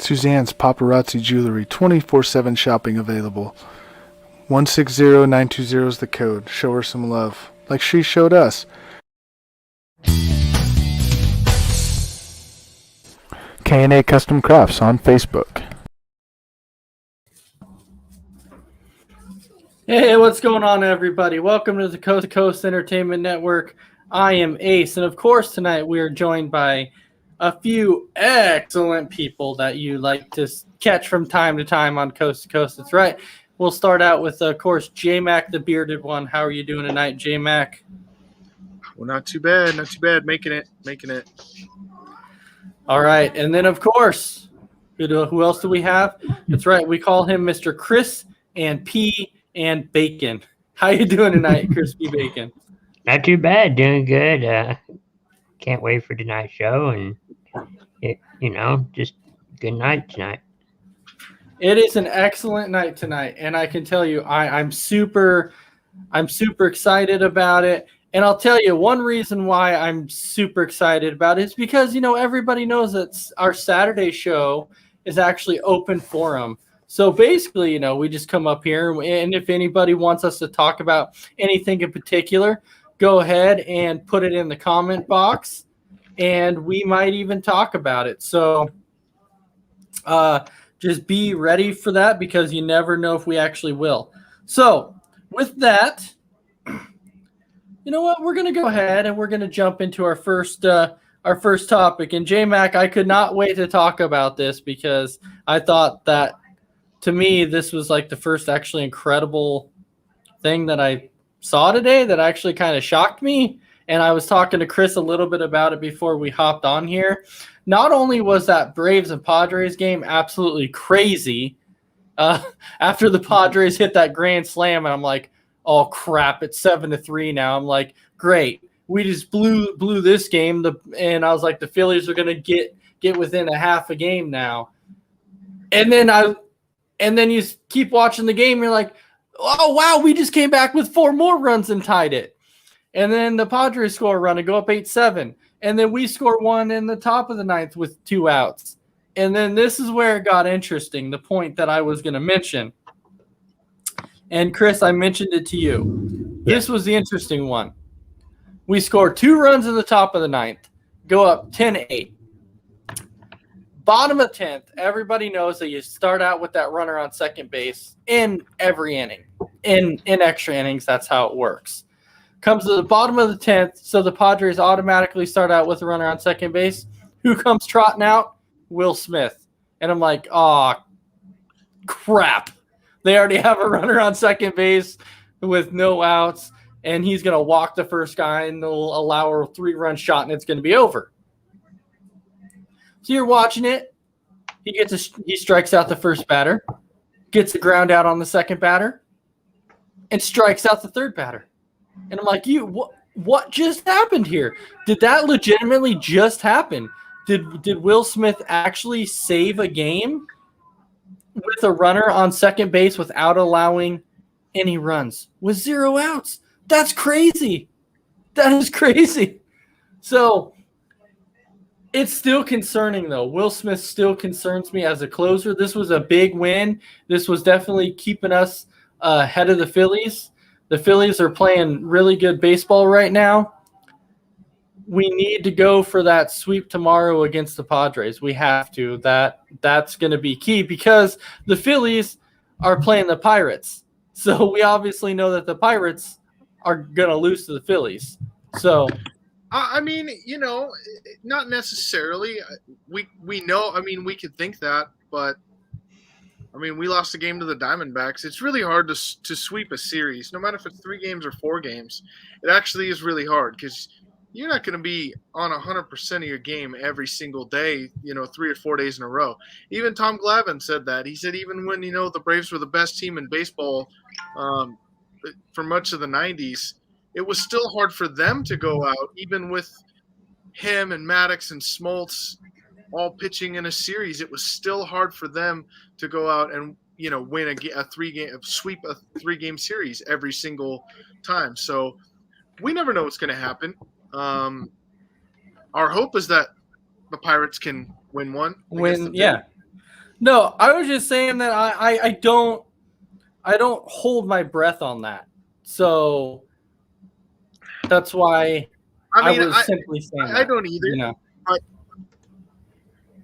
Suzanne's Paparazzi Jewelry, 24/7 shopping available. 160920 is the code. Show her some love, like she showed us. K&A Custom Crafts on Facebook. Hey, what's going on, everybody? Welcome to the Coast to Coast Entertainment Network. I am Ace, and of course, tonight we are joined by a few excellent people that you like to catch from time to time on Coast to Coast. That's right. We'll start out with, of course, J-Mac, the bearded one. How are you doing tonight, J-Mac? Well, not too bad. Making it. All right, and then, of course, who else do we have? That's right. We call him Mr. Chris and P. and Bacon. How you doing tonight, Crispy Bacon? Not too bad, doing good. Can't wait for tonight's show, and just good night tonight. It is an excellent night tonight, and I can tell you, I'm super excited about it. And I'll tell you one reason why I'm super excited about it is because everybody knows that our Saturday show is actually open forum. So basically, we just come up here, and if anybody wants us to talk about anything in particular, go ahead and put it in the comment box, and we might even talk about it. So just be ready for that, because you never know if we actually will. So with that, you know what? We're going to go ahead and we're going to jump into our first topic. And J-Mac, I could not wait to talk about this, because I thought that, to me, this was like the first actually incredible thing that I saw today that actually kind of shocked me. And I was talking to Chris a little bit about it before we hopped on here. Not only was that Braves and Padres game absolutely crazy, after the Padres hit that grand slam, and I'm like, oh crap, it's 7-3 now. I'm like, great, we just blew this game. And I was like, the Phillies are gonna get within a half a game now. And then you keep watching the game, you're like, oh, wow, we just came back with 4 more runs and tied it. And then the Padres score a run and go up 8-7. And then we score one in the top of the ninth with 2 outs. And then this is where it got interesting, the point that I was going to mention. And, Chris, I mentioned it to you. This was the interesting one. We score 2 runs in the top of the ninth, go up 10-8. Bottom of 10th, everybody knows that you start out with that runner on second base in every inning. In extra innings, that's how it works. Comes to the bottom of the 10th, so the Padres automatically start out with a runner on second base. Who comes trotting out? Will Smith. And I'm like, oh, crap. They already have a runner on second base with no outs, and he's going to walk the first guy, and they'll allow a 3-run shot, and it's going to be over. So you're watching it. He strikes out the first batter, gets the ground out on the second batter, and strikes out the third batter. And I'm like, what just happened here? Did that legitimately just happen? Did Will Smith actually save a game with a runner on second base without allowing any runs with 0 outs? That's crazy. That is crazy. So it's still concerning, though. Will Smith still concerns me as a closer. This was a big win. This was definitely keeping us ahead of the Phillies. The Phillies are playing really good baseball right now. We need to go for that sweep tomorrow against the Padres. We have to. That's going to be key, because the Phillies are playing the Pirates. So we obviously know that the Pirates are going to lose to the Phillies. So I mean, not necessarily. We know. I mean, we could think that, but I mean, we lost the game to the Diamondbacks. It's really hard to sweep a series, no matter if it's 3 games or 4 games. It actually is really hard, because you're not going to be on 100% of your game every single day, 3 or 4 days in a row. Even Tom Glavine said that. He said even when, the Braves were the best team in baseball for much of the 90s, it was still hard for them to go out, even with him and Maddox and Smoltz all pitching in a series. It was still hard for them to go out and win sweep a 3-game series every single time. So we never know what's going to happen. Our hope is that the Pirates can win one. yeah. No, I was just saying that I don't hold my breath on that. So that's why I mean, was simply saying I that. don't either. You know.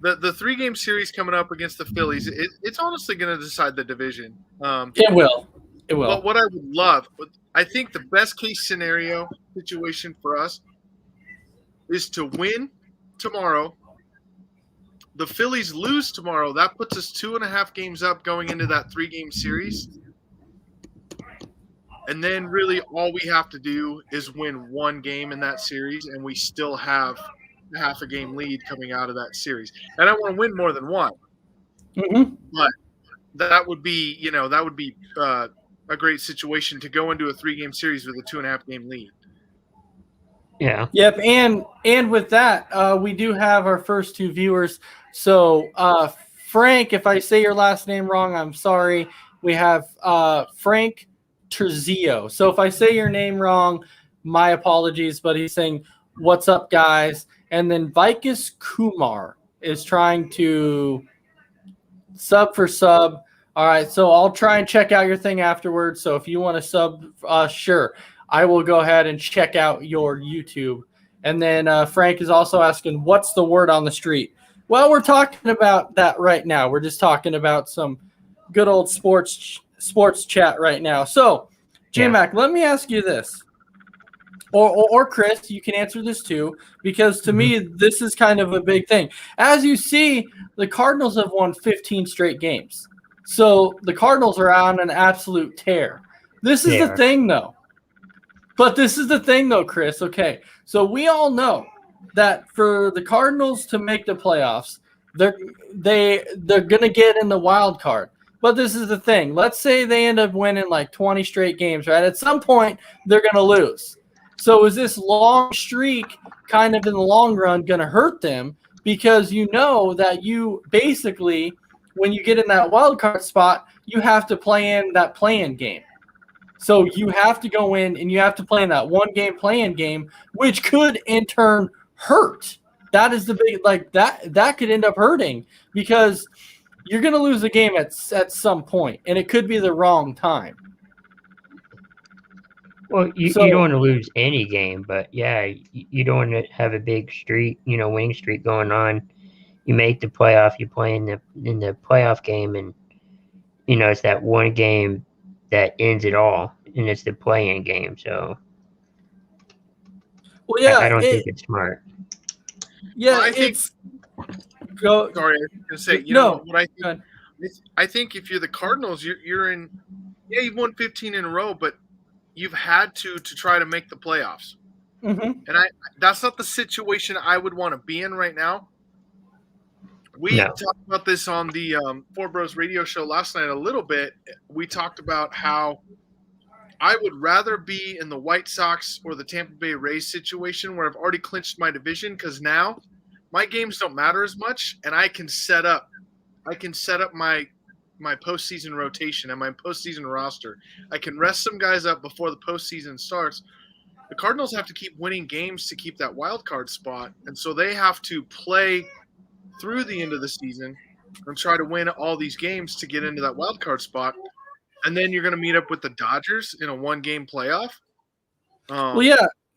But the 3-game series coming up against the Phillies, it's honestly going to decide the division. It will. It will. But what I would love, I think the best case scenario situation for us is to win tomorrow. The Phillies lose tomorrow. That puts us 2.5 games up going into that 3-game series. And then really all we have to do is win one game in that series, and we still have a half a game lead coming out of that series. And I want to win more than one. Mm-hmm. But that would be, a great situation to go into a 3-game series with a 2.5 game lead. Yeah. Yep, and with that, we do have our first 2 viewers. So, Frank, if I say your last name wrong, I'm sorry. We have Frank Terzio. So if I say your name wrong, my apologies. But he's saying, "What's up, guys?" And then Vikas Kumar is trying to sub for sub. All right, so I'll try and check out your thing afterwards. So if you want to sub, sure. I will go ahead and check out your YouTube. And then Frank is also asking, what's the word on the street? Well, we're talking about that right now. We're just talking about some good old sports chat right now. So, J-Mac, let me ask you this. Or Chris, you can answer this too, because to me, this is kind of a big thing. As you see, the Cardinals have won 15 straight games. So the Cardinals are on an absolute tear. This is the thing, though. But this is the thing, though, Chris. Okay, so we all know that for the Cardinals to make the playoffs, they're gonna get in the wild card. But this is the thing. Let's say they end up winning like 20 straight games, right? At some point, they're gonna lose. So is this long streak kind of in the long run gonna hurt them? Because you know that you basically, when you get in that wild card spot, you have to play in that play-in game. So you have to go in and you have to play in that one-game play-in game, which could in turn hurt. That is the big that could end up hurting because you're going to lose a game at some point, and it could be the wrong time. Well, you don't want to lose any game, but yeah, you don't want to have a big streak, winning streak going on. You make the playoff, you play in the playoff game, and it's that one game that ends it all, and it's the play-in game. So, well, yeah, I don't think it's smart. Yeah, well, I think. Go. Sorry, I was going to say. What I think. I think if you're the Cardinals, you're in. Yeah, you've won 15 in a row, but you've had to try to make the playoffs. Mm-hmm. And that's not the situation I would want to be in right now. We talked about this on the Four Bros radio show last night a little bit. We talked about how I would rather be in the White Sox or the Tampa Bay Rays situation where I've already clinched my division, because now my games don't matter as much, and I can set up my postseason rotation and my postseason roster. I can rest some guys up before the postseason starts. The Cardinals have to keep winning games to keep that wild card spot, and so they have to play through the end of the season and try to win all these games to get into that wild card spot. And then you're going to meet up with the Dodgers in a one-game playoff. Well,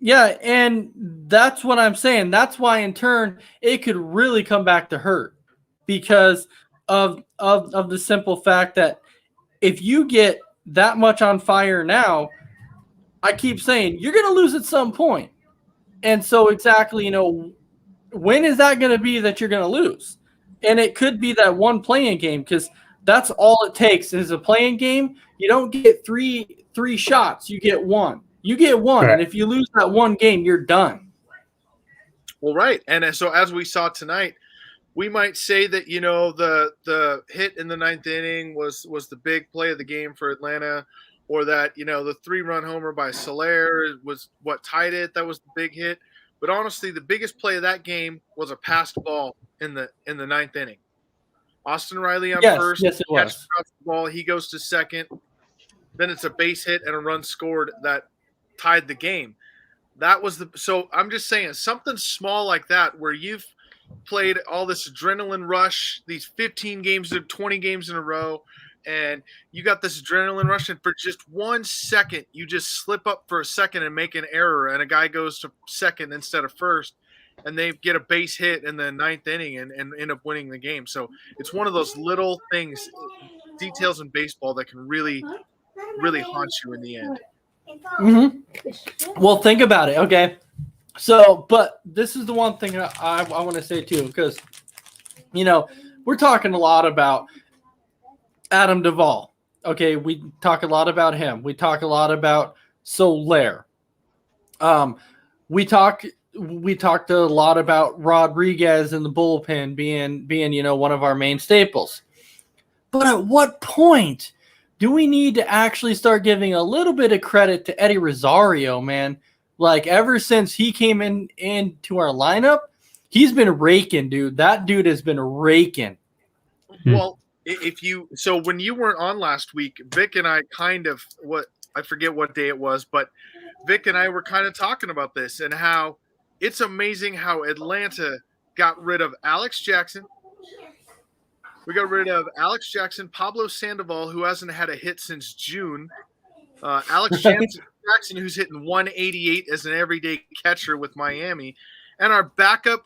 yeah, and that's what I'm saying. That's why, in turn, it could really come back to hurt because of the simple fact that if you get that much on fire now, I keep saying you're going to lose at some point. And so exactly, when is that going to be that you're going to lose? And it could be that one play-in game, because that's all it takes is a play-in game. You don't get three shots. You get one. You get one. Right. And if you lose that one game, you're done. Well, right. And so as we saw tonight, we might say that, the hit in the ninth inning was the big play of the game for Atlanta, or that, the 3-run homer by Soler was what tied it. That was the big hit. But honestly, the biggest play of that game was a passed ball in the ninth inning. Austin Riley on first. Yes, it was. The ball, he goes to second. Then it's a base hit and a run scored that tied the game. That was so I'm just saying something small like that where you've played all this adrenaline rush, these 15 games or 20 games in a row, and you got this adrenaline rush, and for just 1 second, you just slip up for a second and make an error, and a guy goes to second instead of first, and they get a base hit in the ninth inning and end up winning the game. So it's one of those little things, details in baseball that can really, really haunt you in the end. Mm-hmm. Well, think about it. Okay. So, but this is the one thing I want to say too, because, we're talking a lot about Adam Duvall. Okay. We talk a lot about him. We talk a lot about Soler. We talked a lot about Rodriguez in the bullpen being one of our main staples. But at what point do we need to actually start giving a little bit of credit to Eddie Rosario, man? Like, ever since he came into our lineup, he's been raking, dude. That dude has been raking. Well, so when you weren't on last week, Vic and I I forget what day it was, but Vic and I were kind of talking about this and how it's amazing how Atlanta got rid of Alex Jackson. We got rid of Alex Jackson, Pablo Sandoval, who hasn't had a hit since June, Alex Jackson, who's hitting 188 as an everyday catcher with Miami, and our backup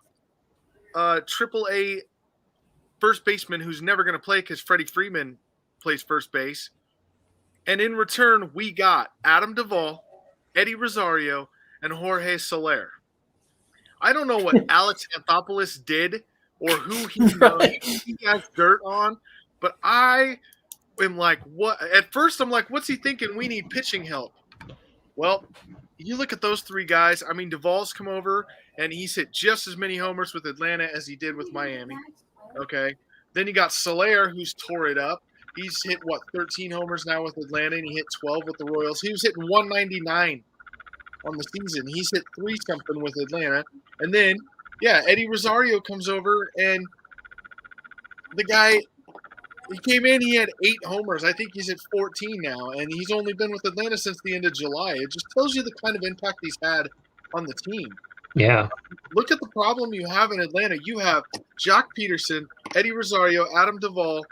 AAA first baseman who's never going to play because Freddie Freeman plays first base. And in return, we got Adam Duvall, Eddie Rosario, and Jorge Soler. I don't know what Alex Anthopoulos did or who he has dirt on, but I am like, what? At first, I'm like, what's he thinking? We need pitching help. Well, you look at those three guys. I mean, Duvall's come over, and he's hit just as many homers with Atlanta as he did with Miami. Okay. Then you got Soler, who's tore it up. He's hit, 13 homers now with Atlanta, and he hit 12 with the Royals. He was hitting 199 on the season. He's hit 3-something with Atlanta. And then, Eddie Rosario comes over, and the guy – he came in, he had 8 homers. I think he's at 14 now, and he's only been with Atlanta since the end of July. It just tells you the kind of impact he's had on the team. Yeah. Look at the problem you have in Atlanta. You have Jock Peterson, Eddie Rosario, Adam Duvall,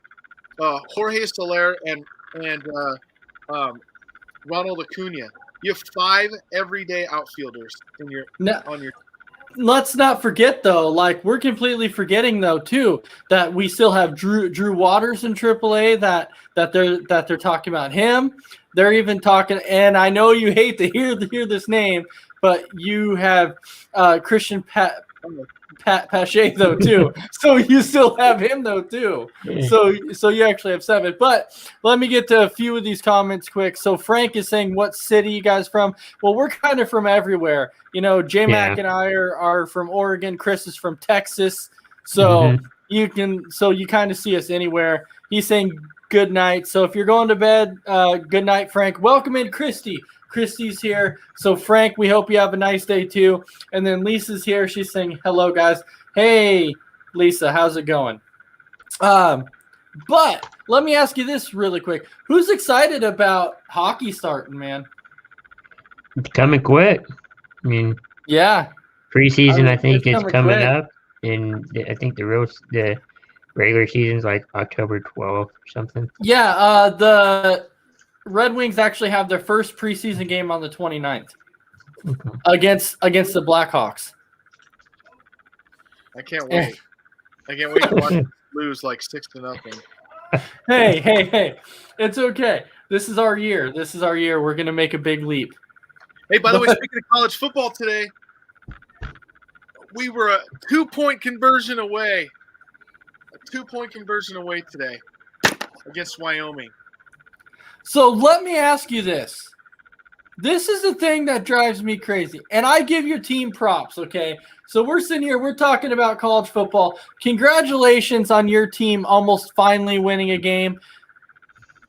Jorge Soler, and Ronald Acuna. You have 5 everyday outfielders on your Let's not forget, though, like, we're completely forgetting, though, too, that we still have Drew Waters in AAA, that they're talking about him. They're even talking, and I know you hate to hear this name, but you have Christian Pache, though, too. So you still have him, though, too. So you actually have 7. But let me get to a few of these comments quick. So Frank is saying, what city you guys from? Well, we're kind of from everywhere. J-Mac and I are from Oregon. Chris is from Texas. So you kind of see us anywhere. He's saying good night. So if you're going to bed, good night, Frank. Welcome in, Christy. Christy's here. So Frank, we hope you have a nice day too. And then Lisa's here. She's saying hello, guys. Hey, Lisa, how's it going? But let me ask you this really quick. Who's excited about hockey starting, man? It's coming quick. I mean, yeah. Preseason, I think it's coming quick. up, and I think the regular season's like October 12th or something. Yeah, the Red Wings actually have their first preseason game on the 29th against the Blackhawks. I can't wait. I can't wait to watch them lose like 6-0. Hey. It's okay. This is our year. We're going to make a big leap. Hey, by the way, speaking of college football today, we were a 2-point conversion away. A 2-point conversion away today against Wyoming. So let me ask you this. This is the thing that drives me crazy. And I give your team props, okay? So we're sitting here, we're talking about college football. Congratulations on your team almost finally winning a game.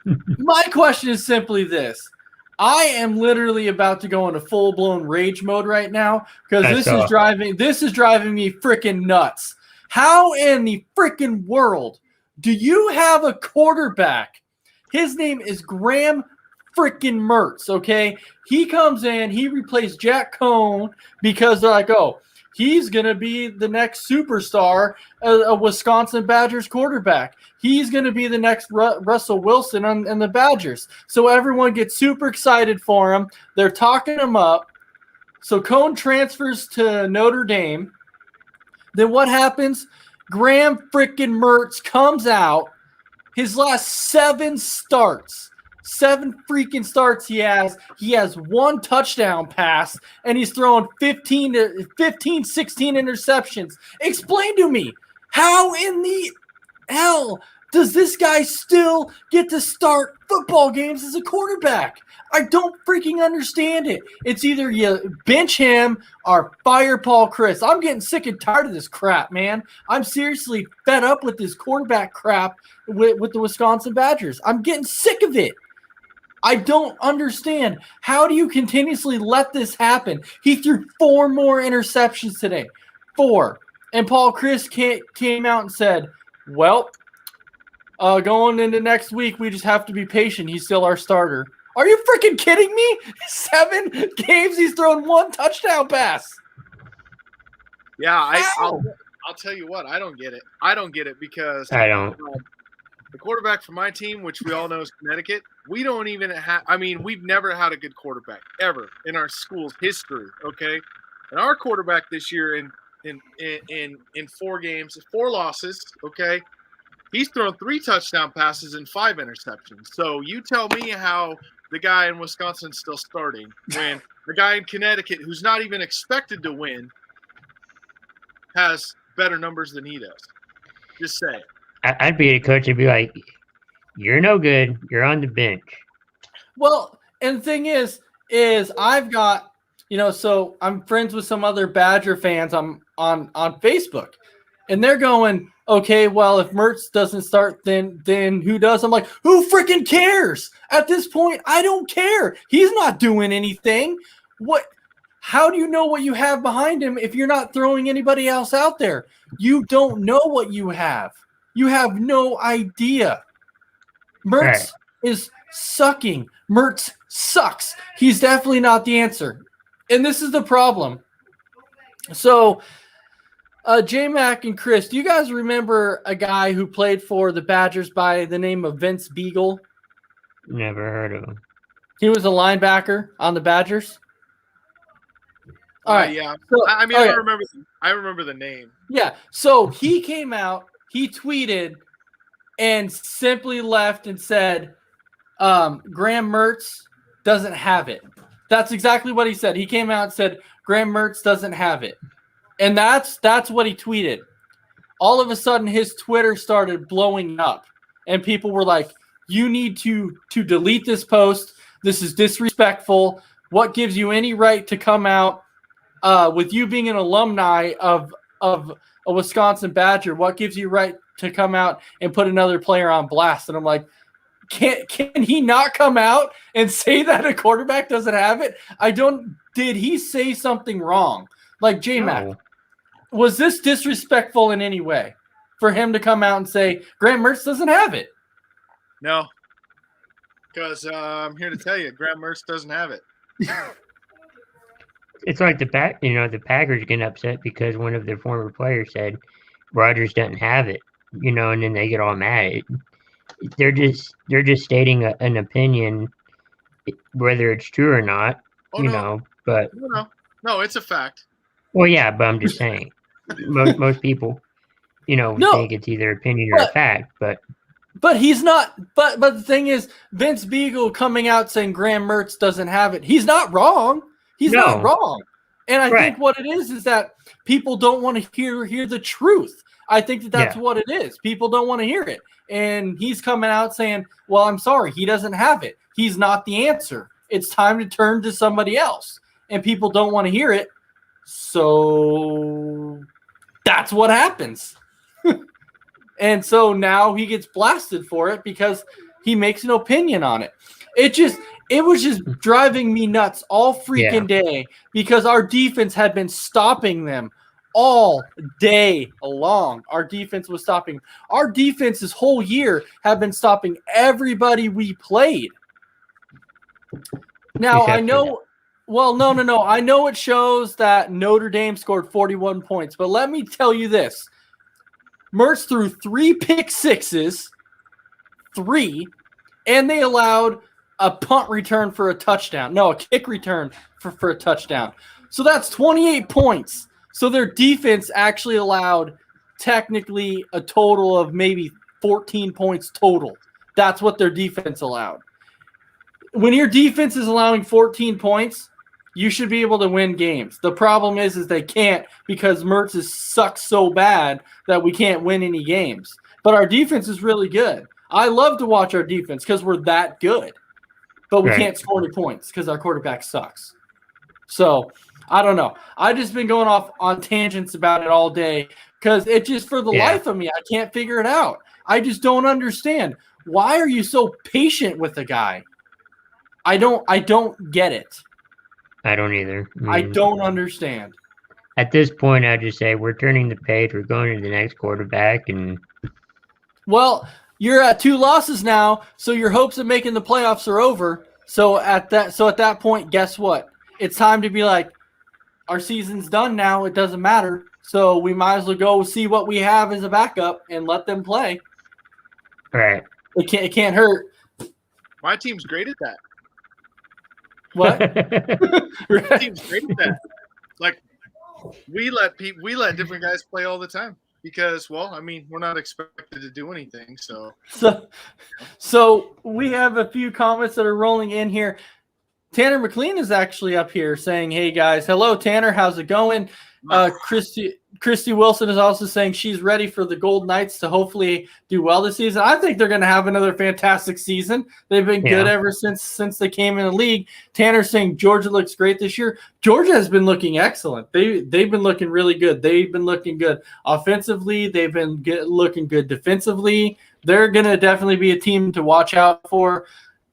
My question is simply this. I am literally about to go into full-blown rage mode right now because this is driving me freaking nuts. How in the freaking world do you have a quarterback? His name is Graham freaking Mertz, okay? He comes in, he replaced Jack Cohn because they're like, oh, he's going to be the next superstar, a Wisconsin Badgers quarterback. He's going to be the next Russell Wilson and the Badgers. So everyone gets super excited for him. They're talking him up. So Cohn transfers to Notre Dame. Then what happens? Graham freaking Mertz comes out. His last 7 starts, 7 freaking starts he has 1 touchdown pass, and he's throwing 16 interceptions. Explain to me, how in the hell does this guy still get to start football games as a quarterback? I don't freaking understand it. It's either you bench him or fire Paul Chris. I'm getting sick and tired of this crap, man. I'm seriously fed up with this quarterback crap with the Wisconsin Badgers. I'm getting sick of it. I don't understand. How do you continuously let this happen? He threw 4 more interceptions today. 4. And Paul Chris came out and said, well, going into next week, we just have to be patient. He's still our starter. Are you freaking kidding me? 7 games, he's thrown 1 touchdown pass. Yeah, I'll tell you what. I don't get it. I don't get it because I don't. The quarterback for my team, which we all know is Connecticut, we don't even have. I mean, we've never had a good quarterback ever in our school's history. Okay, and our quarterback this year in 4 games, 4 losses. Okay, he's thrown 3 touchdown passes and 5 interceptions. So you tell me how the guy in Wisconsin's still starting when the guy in Connecticut, who's not even expected to win, has better numbers than he does. Just say it. I'd be a coach and be like, you're no good. You're on the bench. Well, and the thing is I've got, so I'm friends with some other Badger fans on Facebook, and they're going, okay, well, if Mertz doesn't start, then who does? I'm like, who freaking cares? At this point, I don't care. He's not doing anything. How do you know what you have behind him if you're not throwing anybody else out there? You don't know what you have. You have no idea. Mertz is sucking. Mertz sucks. He's definitely not the answer. And this is the problem. So, J-Mac and Chris, do you guys remember a guy who played for the Badgers by the name of Vince Beagle? Never heard of him. He was a linebacker on the Badgers. All right. Yeah. So, I mean, I remember the name. Yeah. So he came out, he tweeted, and simply left and said, Graham Mertz doesn't have it. That's exactly what he said. He came out and said, Graham Mertz doesn't have it. And that's what he tweeted. All of a sudden, his Twitter started blowing up. And people were like, you need to delete this post. This is disrespectful. What gives you any right to come out with you being an alumni of a Wisconsin Badger? What gives you right to come out and put another player on blast? And I'm like, can he not come out and say that a quarterback doesn't have it? Did he say something wrong? Like, J-Mac, was this disrespectful in any way for him to come out and say Graham Mertz doesn't have it? No, because I'm here to tell you, Graham Mertz doesn't have it. It's like the Packers getting upset because one of their former players said Rodgers doesn't have it, and then they get all mad. They're just stating an opinion, whether it's true or not, But no, it's a fact. Well, yeah, but I'm just saying, most people, think it's either opinion or a fact, But he's not. But the thing is, Vince Beagle coming out saying Graham Mertz doesn't have it. He's not wrong. He's not wrong. And I think what it is that people don't want to hear the truth. I think that's what it is. People don't want to hear it. And he's coming out saying, well, I'm sorry, he doesn't have it. He's not the answer. It's time to turn to somebody else. And people don't want to hear it. So that's what happens. And so now he gets blasted for it because he makes an opinion on it. It was just driving me nuts all freaking day because our defense had been stopping them all day long. Our defense was stopping. Our defense this whole year have been stopping everybody we played. Now, I know Well, no. I know it shows that Notre Dame scored 41 points, but let me tell you this. Mertz threw 3 pick sixes, 3, and they allowed a punt return for a touchdown. No, a kick return for a touchdown. So that's 28 points. So their defense actually allowed technically a total of maybe 14 points total. That's what their defense allowed. When your defense is allowing 14 points, you should be able to win games. The problem is they can't because Mertz sucks so bad that we can't win any games. But our defense is really good. I love to watch our defense because we're that good. But we can't score any points because our quarterback sucks. So, I don't know. I've just been going off on tangents about it all day because it just, for the life of me, I can't figure it out. I just don't understand. Why are you so patient with the guy? I don't get it. I don't either. I don't understand. At this point, I just say we're turning the page. We're going to the next quarterback, and well, you're at 2 losses now, so your hopes of making the playoffs are over. So at that point, guess what? It's time to be like, our season's done now. It doesn't matter. So we might as well go see what we have as a backup and let them play. Right. It can't hurt. My team's great at that. What? My team's great at that. Like we let different guys play all the time because, well, I mean, we're not expected to do anything. So we have a few comments that are rolling in here. Tanner McLean is actually up here saying, "Hey guys, hello Tanner, how's it going?" Christy Wilson is also saying she's ready for the Gold Knights to hopefully do well this season. I think they're going to have another fantastic season. They've been good ever since they came in the league. Tanner's saying Georgia looks great this year. Georgia has been looking excellent. They've been looking really good. They've been looking good offensively. They've been looking good defensively. They're going to definitely be a team to watch out for.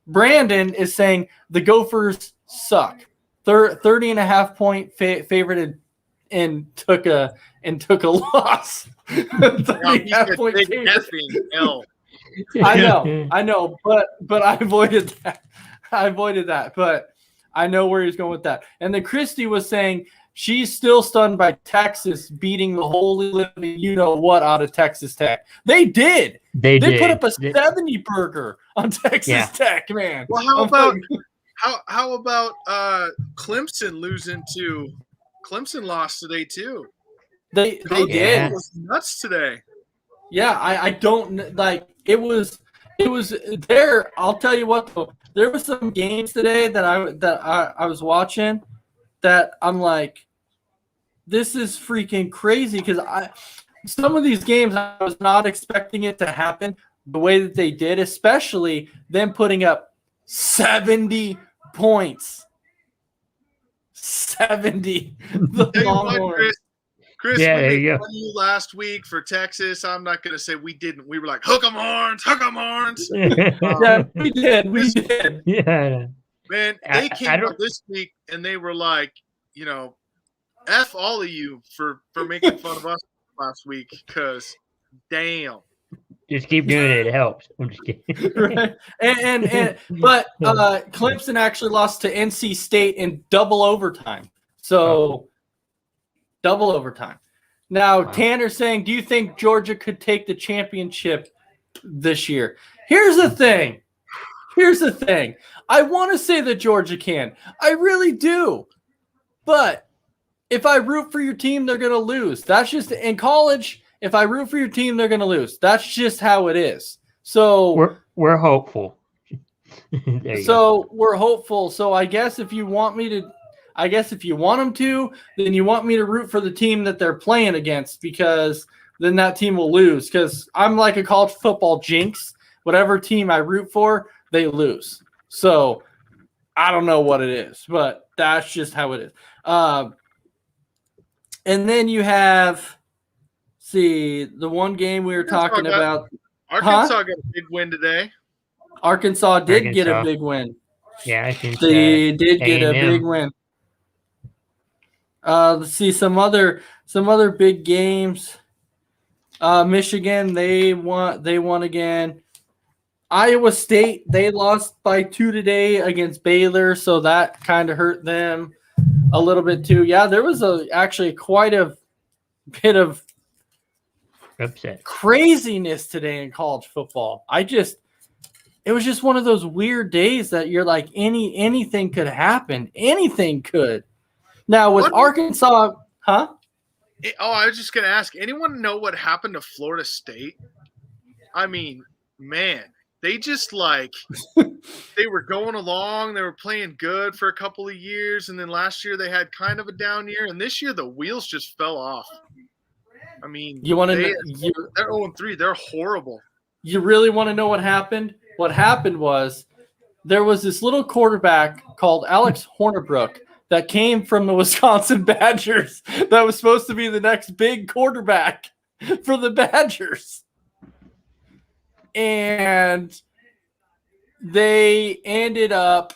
Brandon is saying the Gophers suck. 30.5 point favorite and took a loss. 30.5 point favorite. I know, but I avoided that. But I know where he's going with that. And then Christy was saying she's still stunned by Texas beating the holy living you-know-what out of Texas Tech. They did. They put up a 70 burger on Texas Tech, man. Well, how about Clemson losing to – Clemson lost today too. They did. It was nuts today. Yeah, I don't – like, it was there. I'll tell you what, though. There were some games today that I was watching that I'm like, this is freaking crazy because some of these games I was not expecting it to happen the way that they did, especially them putting up 70 points. 70. Chris, we made fun of you last week for Texas. I'm not going to say we didn't. We were like, hook 'em horns. Yeah, we did. Yeah. Man, they came out this week and they were like, you know, F all of you for making fun of us last week because, damn. Just keep doing it. It helps. I'm just kidding. Right. But Clemson actually lost to NC State in double overtime. So double overtime. Now, Tanner's saying, do you think Georgia could take the championship this year? Here's the thing. I want to say that Georgia can. I really do. But if I root for your team, they're going to lose. That's just in college. If I root for your team, they're going to lose. That's just how it is. So we're hopeful. We're hopeful. So I guess if you want them to, then you want me to root for the team that they're playing against because then that team will lose. Because I'm like a college football jinx. Whatever team I root for, they lose. So I don't know what it is, but that's just how it is. And then you have, the one game we were talking about. Arkansas got a big win today. Arkansas did get a big win. Yeah, I think they did get a big win. Let's see some other big games. Michigan, they won again. Iowa State, they lost by 2 today against Baylor, so that kind of hurt them a little bit too. Yeah, there was actually quite a bit of Upset. craziness today in college football. It was just one of those weird days that you're like anything could happen. Anything could. Now with Arkansas, huh? I was just going to ask, anyone know what happened to Florida State? I mean, man, they just they were going along. They were playing good for a couple of years. And then last year they had kind of a down year. And this year the wheels just fell off. I mean, they're 0-3. They're horrible. You really want to know what happened? What happened was there was this little quarterback called Alex Hornibrook that came from the Wisconsin Badgers that was supposed to be the next big quarterback for the Badgers. And they ended up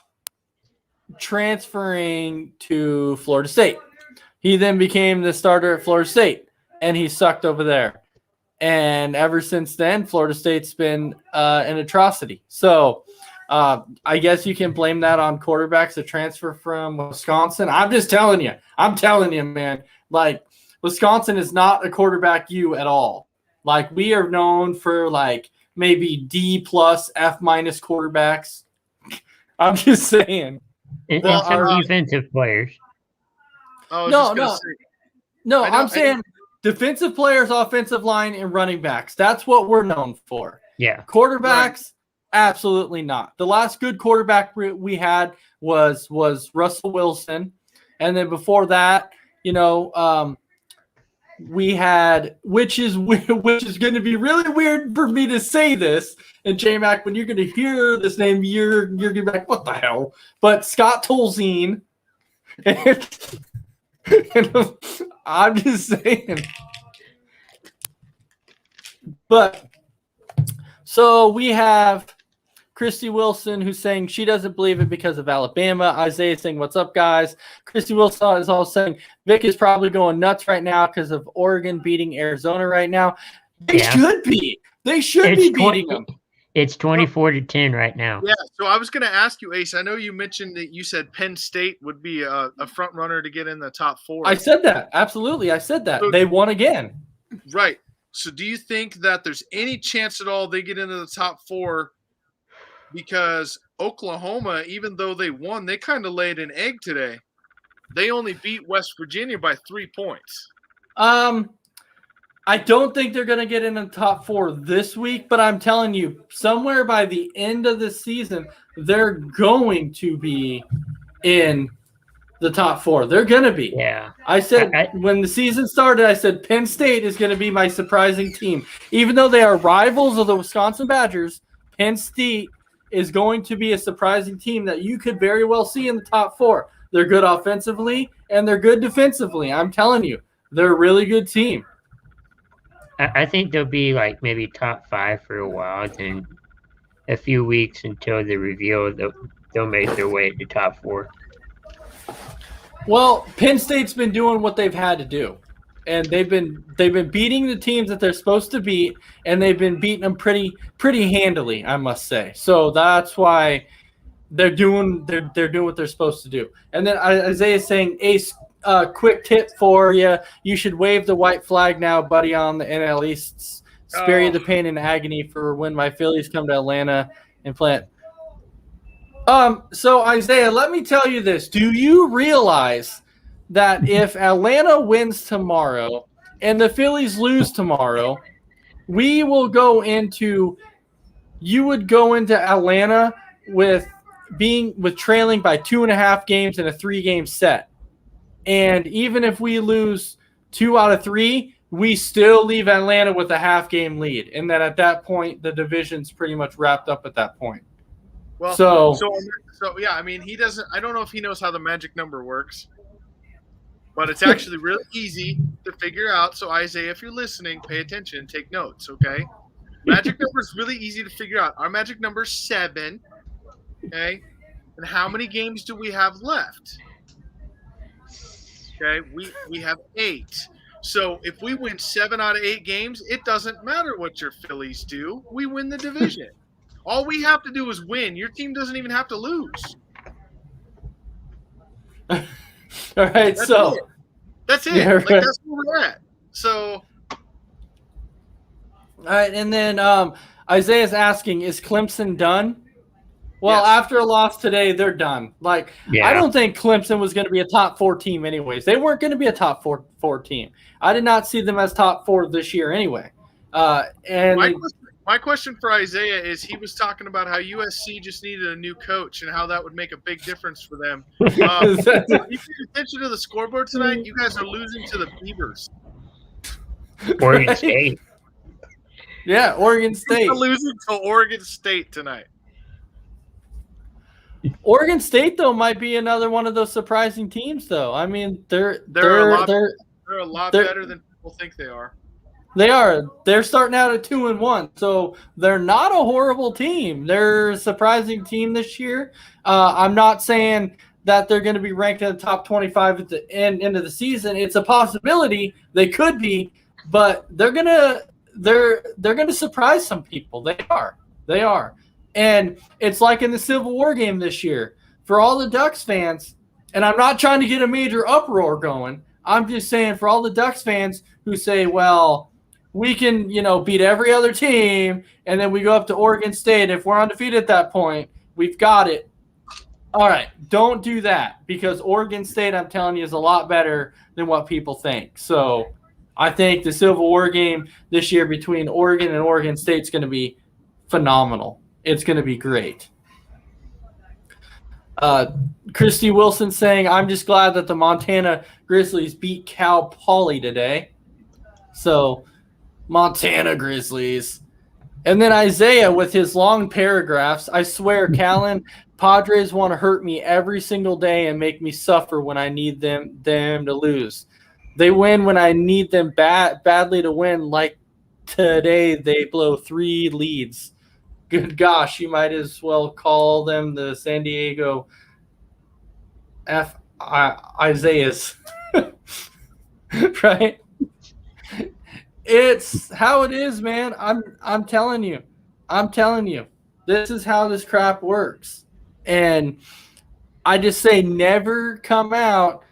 transferring to Florida State. He then became the starter at Florida State, and he sucked over there. And ever since then, Florida State's been an atrocity. So I guess you can blame that on quarterbacks that transfer from Wisconsin. I'm just telling you. I'm telling you, man. Like, Wisconsin is not a quarterback U at all. Like, we are known for, like, maybe D+, F- quarterbacks. I'm just saying. And some defensive players. No, I'm saying defensive players, offensive line, and running backs. That's what we're known for. Yeah. Quarterbacks, absolutely not. The last good quarterback we had was Russell Wilson. And then before that, we had, which is going to be really weird for me to say this. And J-Mac, when you're going to hear this name, you're going to be like, what the hell? But Scott Tolzien. And I'm just saying. But so we have Christy Wilson who's saying she doesn't believe it because of Alabama. Isaiah saying, what's up, guys? Christy Wilson is also saying Vic is probably going nuts right now because of Oregon beating Arizona right now. They should be. They should be beating them. It's 24-10 right now. Yeah, so I was going to ask you, Ace, I know you mentioned that you said Penn State would be a front runner to get in the top 4. I said that. Absolutely. I said that. So, they won again. Right. So do you think that there's any chance at all they get into the top 4? Because Oklahoma, even though they won, they kind of laid an egg today. They only beat West Virginia by 3 points. I don't think they're going to get in the top 4 this week, but I'm telling you, somewhere by the end of the season, they're going to be in the top 4. They're going to be. Yeah. I said when the season started, I said Penn State is going to be my surprising team. Even though they are rivals of the Wisconsin Badgers, Penn State is going to be a surprising team that you could very well see in the top 4. They're good offensively, and they're good defensively. I'm telling you, they're a really good team. I think they'll be like maybe top 5 for a while, then a few weeks until the reveal, they'll make their way to top 4. Well, Penn State's been doing what they've had to do, and they've been beating the teams that they're supposed to beat, and they've been beating them pretty handily, I must say. So that's why they're doing what they're supposed to do. And then Isaiah's saying, Ace, quick tip for you. You should wave the white flag now, buddy, on the NL East. Spare you the pain and agony for when my Phillies come to Atlanta and play it. So, Isaiah, let me tell you this. Do you realize that if Atlanta wins tomorrow and the Phillies lose tomorrow, you would go into Atlanta with trailing by 2.5 games in a 3-game set. And even if we lose 2 out of 3, we still leave Atlanta with a half-game lead. And then at that point, the division's pretty much wrapped up at that point. Well, so yeah, I mean, he doesn't – I don't know if he knows how the magic number works. But it's actually really easy to figure out. So, Isaiah, if you're listening, pay attention and take notes, okay? Magic number is really easy to figure out. Our magic number is 7, okay? And how many games do we have left? Okay, we have 8. So if we win 7 out of 8 games, it doesn't matter what your Phillies do. We win the division. All we have to do is win. Your team doesn't even have to lose. All right, That's so it. That's it. Yeah, Like right. that's where we're at. So all right, and then Isaiah's asking, is Clemson done? Well, Yes. after a loss today, they're done. Like, Yeah. I don't think Clemson was going to be a top 4 team anyways. They weren't going to be a top four team. I did not see them as top 4 this year anyway. And my question for Isaiah is he was talking about how USC just needed a new coach and how that would make a big difference for them. You pay attention to the scoreboard tonight? You guys are losing to the Beavers. Oregon Right. State. yeah, Oregon State. You're losing to Oregon State tonight. Oregon State though might be another one of those surprising teams though. I mean, They're a lot they're- better than people think they are. They are. They're starting out at 2-1, so they're not a horrible team. They're a surprising team this year. I'm not saying that they're going to be ranked in the top 25 at the end of the season. It's a possibility they could be, but they're gonna surprise some people. They are, and it's like in the Civil War game this year for all the Ducks fans. And I'm not trying to get a major uproar going. I'm just saying for all the Ducks fans who say, well, we can, beat every other team, and then we go up to Oregon State. If we're undefeated at that point, we've got it. All right, don't do that because Oregon State, I'm telling you, is a lot better than what people think. So I think the Civil War game this year between Oregon and Oregon State is going to be phenomenal. It's going to be great. Christy Wilson saying, I'm just glad that the Montana Grizzlies beat Cal Poly today. So, Montana Grizzlies. And then Isaiah with his long paragraphs. I swear, Callan, Padres want to hurt me every single day and make me suffer when I need them to lose. They win when I need them badly to win. Like today, they blow 3 leads. Good gosh, you might as well call them the San Diego Isaiahs. Right? It's how it is, man. I'm telling you. This is how this crap works. And I just say never come out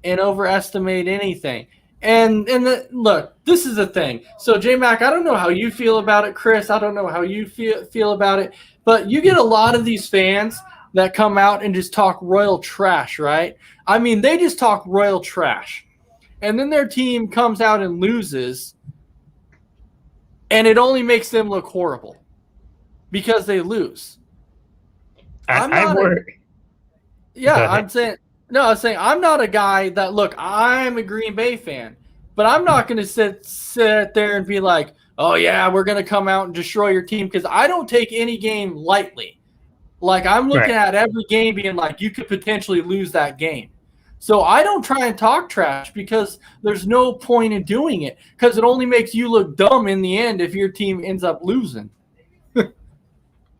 and overestimate anything. And look, this is the thing. So, J-Mac, I don't know how you feel about it, Chris. I don't know how you feel about it. But you get a lot of these fans that come out and just talk royal trash, right? I mean, they just talk royal trash. And then their team comes out and loses, and it only makes them look horrible because they lose. I worry. I'm saying I'm not a guy that, look, I'm a Green Bay fan, but I'm not going to sit there and be like, oh, yeah, we're going to come out and destroy your team because I don't take any game lightly. Like, I'm looking at every game being like, you could potentially lose that game. So I don't try and talk trash because there's no point in doing it because it only makes you look dumb in the end if your team ends up losing.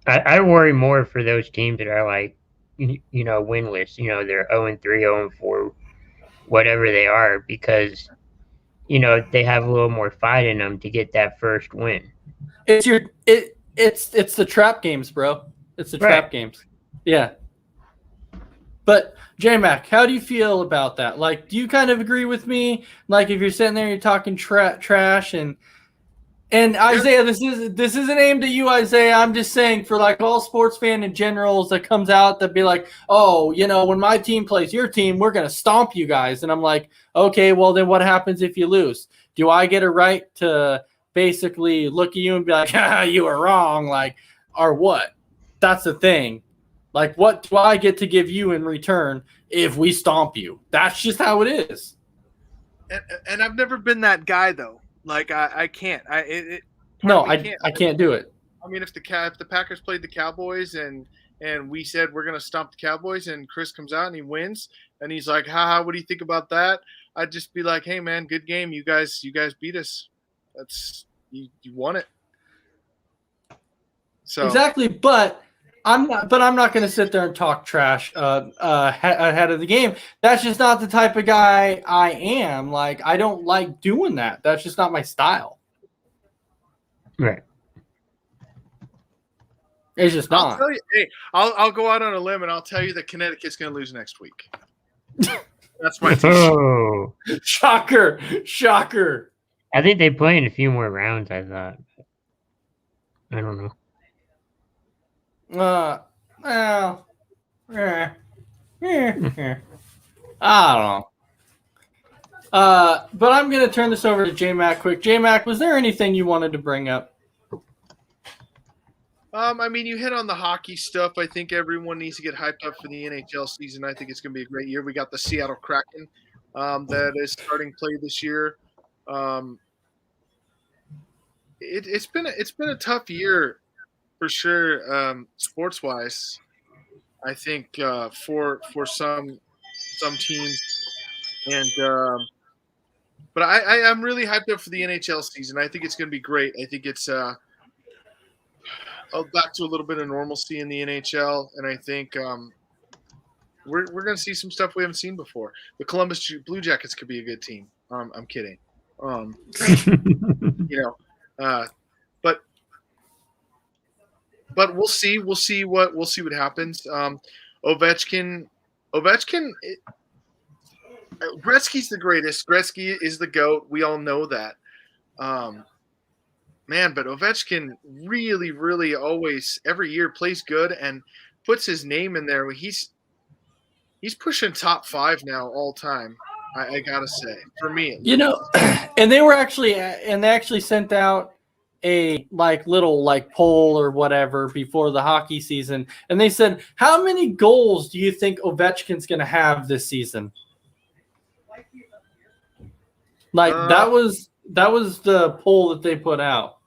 I worry more for those teams that are like, winless. They're 0-3, 0-4, whatever they are, because, they have a little more fight in them to get that first win. It's the trap games, bro. It's the trap games. Yeah. But J-Mac, how do you feel about that? Like, do you kind of agree with me? Like, if you're sitting there, you're talking trash, and Isaiah, this isn't aimed at you, Isaiah. I'm just saying for like all sports fan in generals that comes out that be like, oh, when my team plays your team, we're gonna stomp you guys, and I'm like, okay, well then what happens if you lose? Do I get a right to basically look at you and be like, you were wrong, like, or what? That's the thing. Like, what do I get to give you in return if we stomp you? That's just how it is. And I've never been that guy though. Like I can't. I can't do it. I mean, if the Packers played the Cowboys and we said we're gonna stomp the Cowboys and Chris comes out and he wins and he's like, haha, what do you think about that? I'd just be like, hey man, good game. You guys beat us. That's you won it. So exactly, but I'm not going to sit there and talk trash ahead of the game. That's just not the type of guy I am. Like, I don't like doing that. That's just not my style. Right. It's just I'll not. tell you. Hey, I'll go out on a limb and I'll tell you that Connecticut's going to lose next week. That's my team. Oh, Shocker. I think they play in a few more rounds. I thought. I don't know. Well, I don't know. But I'm going to turn this over to J-Mac quick. J-Mac, was there anything you wanted to bring up? I mean, you hit on the hockey stuff. I think everyone needs to get hyped up for the NHL season. I think it's going to be a great year. We got the Seattle Kraken that is starting play this year. It's been a tough year for sure, sports wise. I think for some teams, and but I'm really hyped up for the NHL season. I think it's going to be great. I think it's back to a little bit of normalcy in the NHL, and I think we're going to see some stuff we haven't seen before. The Columbus Blue Jackets could be a good team. I'm kidding. But we'll see. We'll see what happens. Ovechkin. Gretzky's the greatest. Gretzky is the GOAT. We all know that. Man, but Ovechkin really, really always every year plays good and puts his name in there. He's pushing top 5 now all time. I gotta say, for me, and they actually sent out a little poll or whatever before the hockey season, and they said, how many goals do you think Ovechkin's going to have this season? That was the poll that they put out.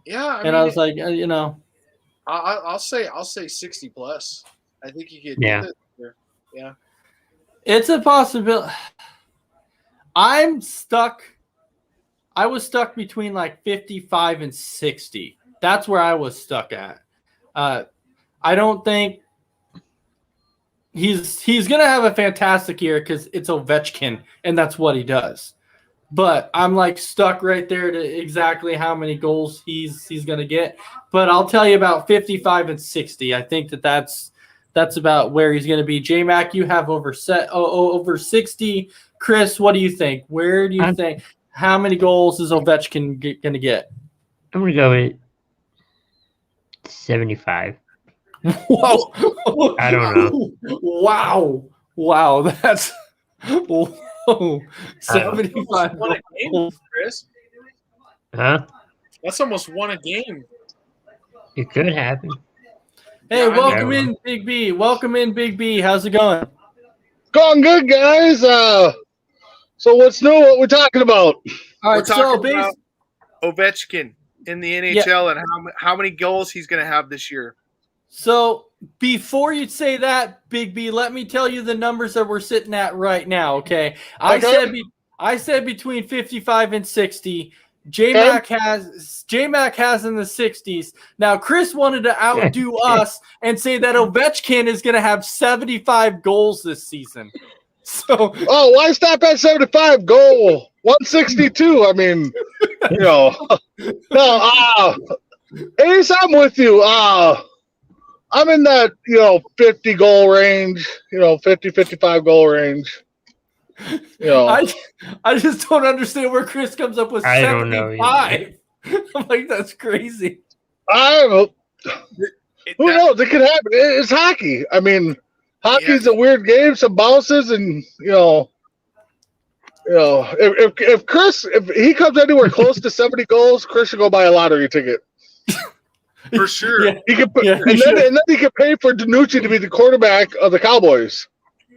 Yeah, I was like, I'll say 60 plus. I think he could. Yeah. Yeah. It's a possibility. I'm stuck. I was stuck between 55 and 60. That's where I was stuck at. I don't think he's going to have a fantastic year because it's Ovechkin and that's what he does. But I'm stuck right there to exactly how many goals he's going to get. But I'll tell you about 55 and 60. I think that's about where he's going to be. J-Mac, you have over 60. Chris, what do you think? Where do you think? How many goals is Ovechkin going to get? I'm going to go with 75. Whoa. I don't know. Wow. That's whoa. 75 won a game, Chris. Huh? That's almost won a game. It could happen. Hey, Yeah, welcome in, Big B. Welcome in, Big B. How's it going? Going good, guys. So what's new? What we're talking about? All We're right, so talking about Ovechkin in the NHL and how many goals he's going to have this year. So before you say that, Big B, let me tell you the numbers that we're sitting at right now. Okay, I said between 55 and 60. J-Mac has in the 60s. Now Chris wanted to outdo us and say that Ovechkin is going to have 75 goals this season. So why stop at 75? Goal 162. I mean, no. Ace, I'm with you. I'm in that 50 goal range. 50, 55 goal range. I just don't understand where Chris comes up with 75. I don't know. I'm like, that's crazy. I don't know. Who knows? It could happen. It's hockey. I mean, hockey's a weird game. Some bounces, and if Chris, if he comes anywhere close to 70 goals, Chris should go buy a lottery ticket. For sure. Yeah. He could, and then he could pay for Danucci to be the quarterback of the Cowboys.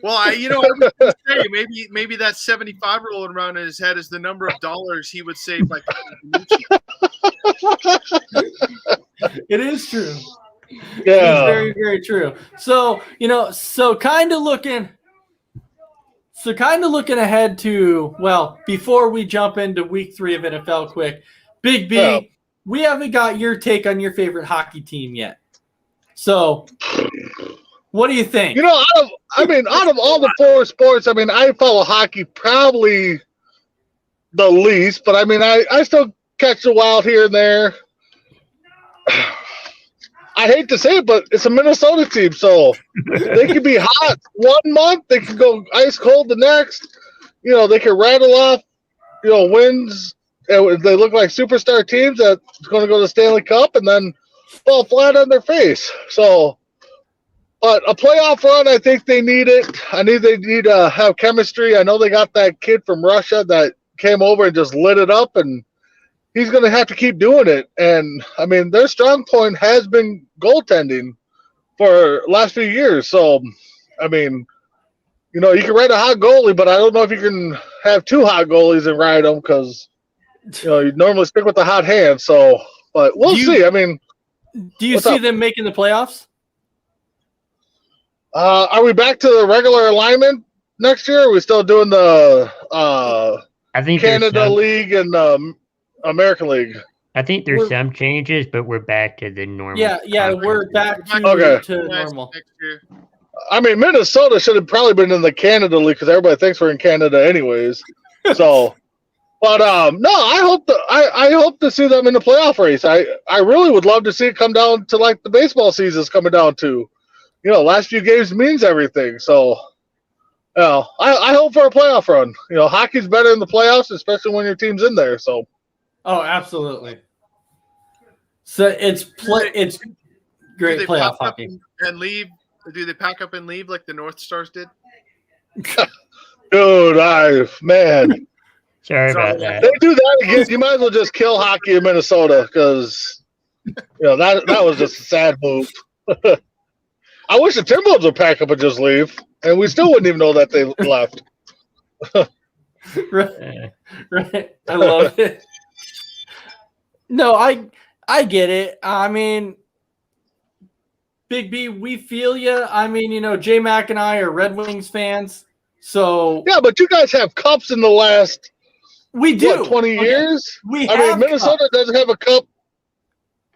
Well, I was gonna say maybe that 75 rolling around in his head is the number of dollars he would save by It is true. Yeah. It's very, very true. So, kind of looking ahead to, before we jump into week 3 of NFL quick, Big B, we haven't got your take on your favorite hockey team yet. So, what do you think? Out of all the 4 sports, I follow hockey probably the least, but I still catch the wild here and there. I hate to say it, but it's a Minnesota team, so they could be hot 1 month, they could go ice cold the next. They could rattle off, wins. And they look like superstar teams that's going to go to the Stanley Cup and then fall flat on their face. So, but a playoff run, I think they need it. They need to have chemistry. I know they got that kid from Russia that came over and just lit it up, and he's going to have to keep doing it. And, I mean, their strong point has been goaltending for last few years. So, I mean, you can ride a hot goalie, but I don't know if you can have 2 hot goalies and ride them because, you normally stick with the hot hand. So, but we'll see. I mean, do you see them making the playoffs? Are we back to the regular alignment next year? Or are we still doing the I think Canada League and the American League? I think there's some changes, but we're back to the normal. Yeah, we're back to normal. Next year. I mean, Minnesota should have probably been in the Canada League because everybody thinks we're in Canada anyways. So, but no, I hope to see them in the playoff race. I really would love to see it come down to like the baseball season's coming down to. Last few games means everything. So, I hope for a playoff run. Hockey's better in the playoffs, especially when your team's in there. So, oh, absolutely. So it's great playoff hockey. And leave? Do they pack up and leave like the North Stars did? Dude, man. Sorry about that. They do that again. You might as well just kill hockey in Minnesota because that was just a sad move. I wish the Timberwolves would pack up and just leave, and we still wouldn't even know that they left. Right. I love it. No, I get it. I mean, Big B, we feel you. I mean, J Mac and I are Red Wings fans, so yeah. But you guys have cups in the last 20 years. Minnesota doesn't have a cup.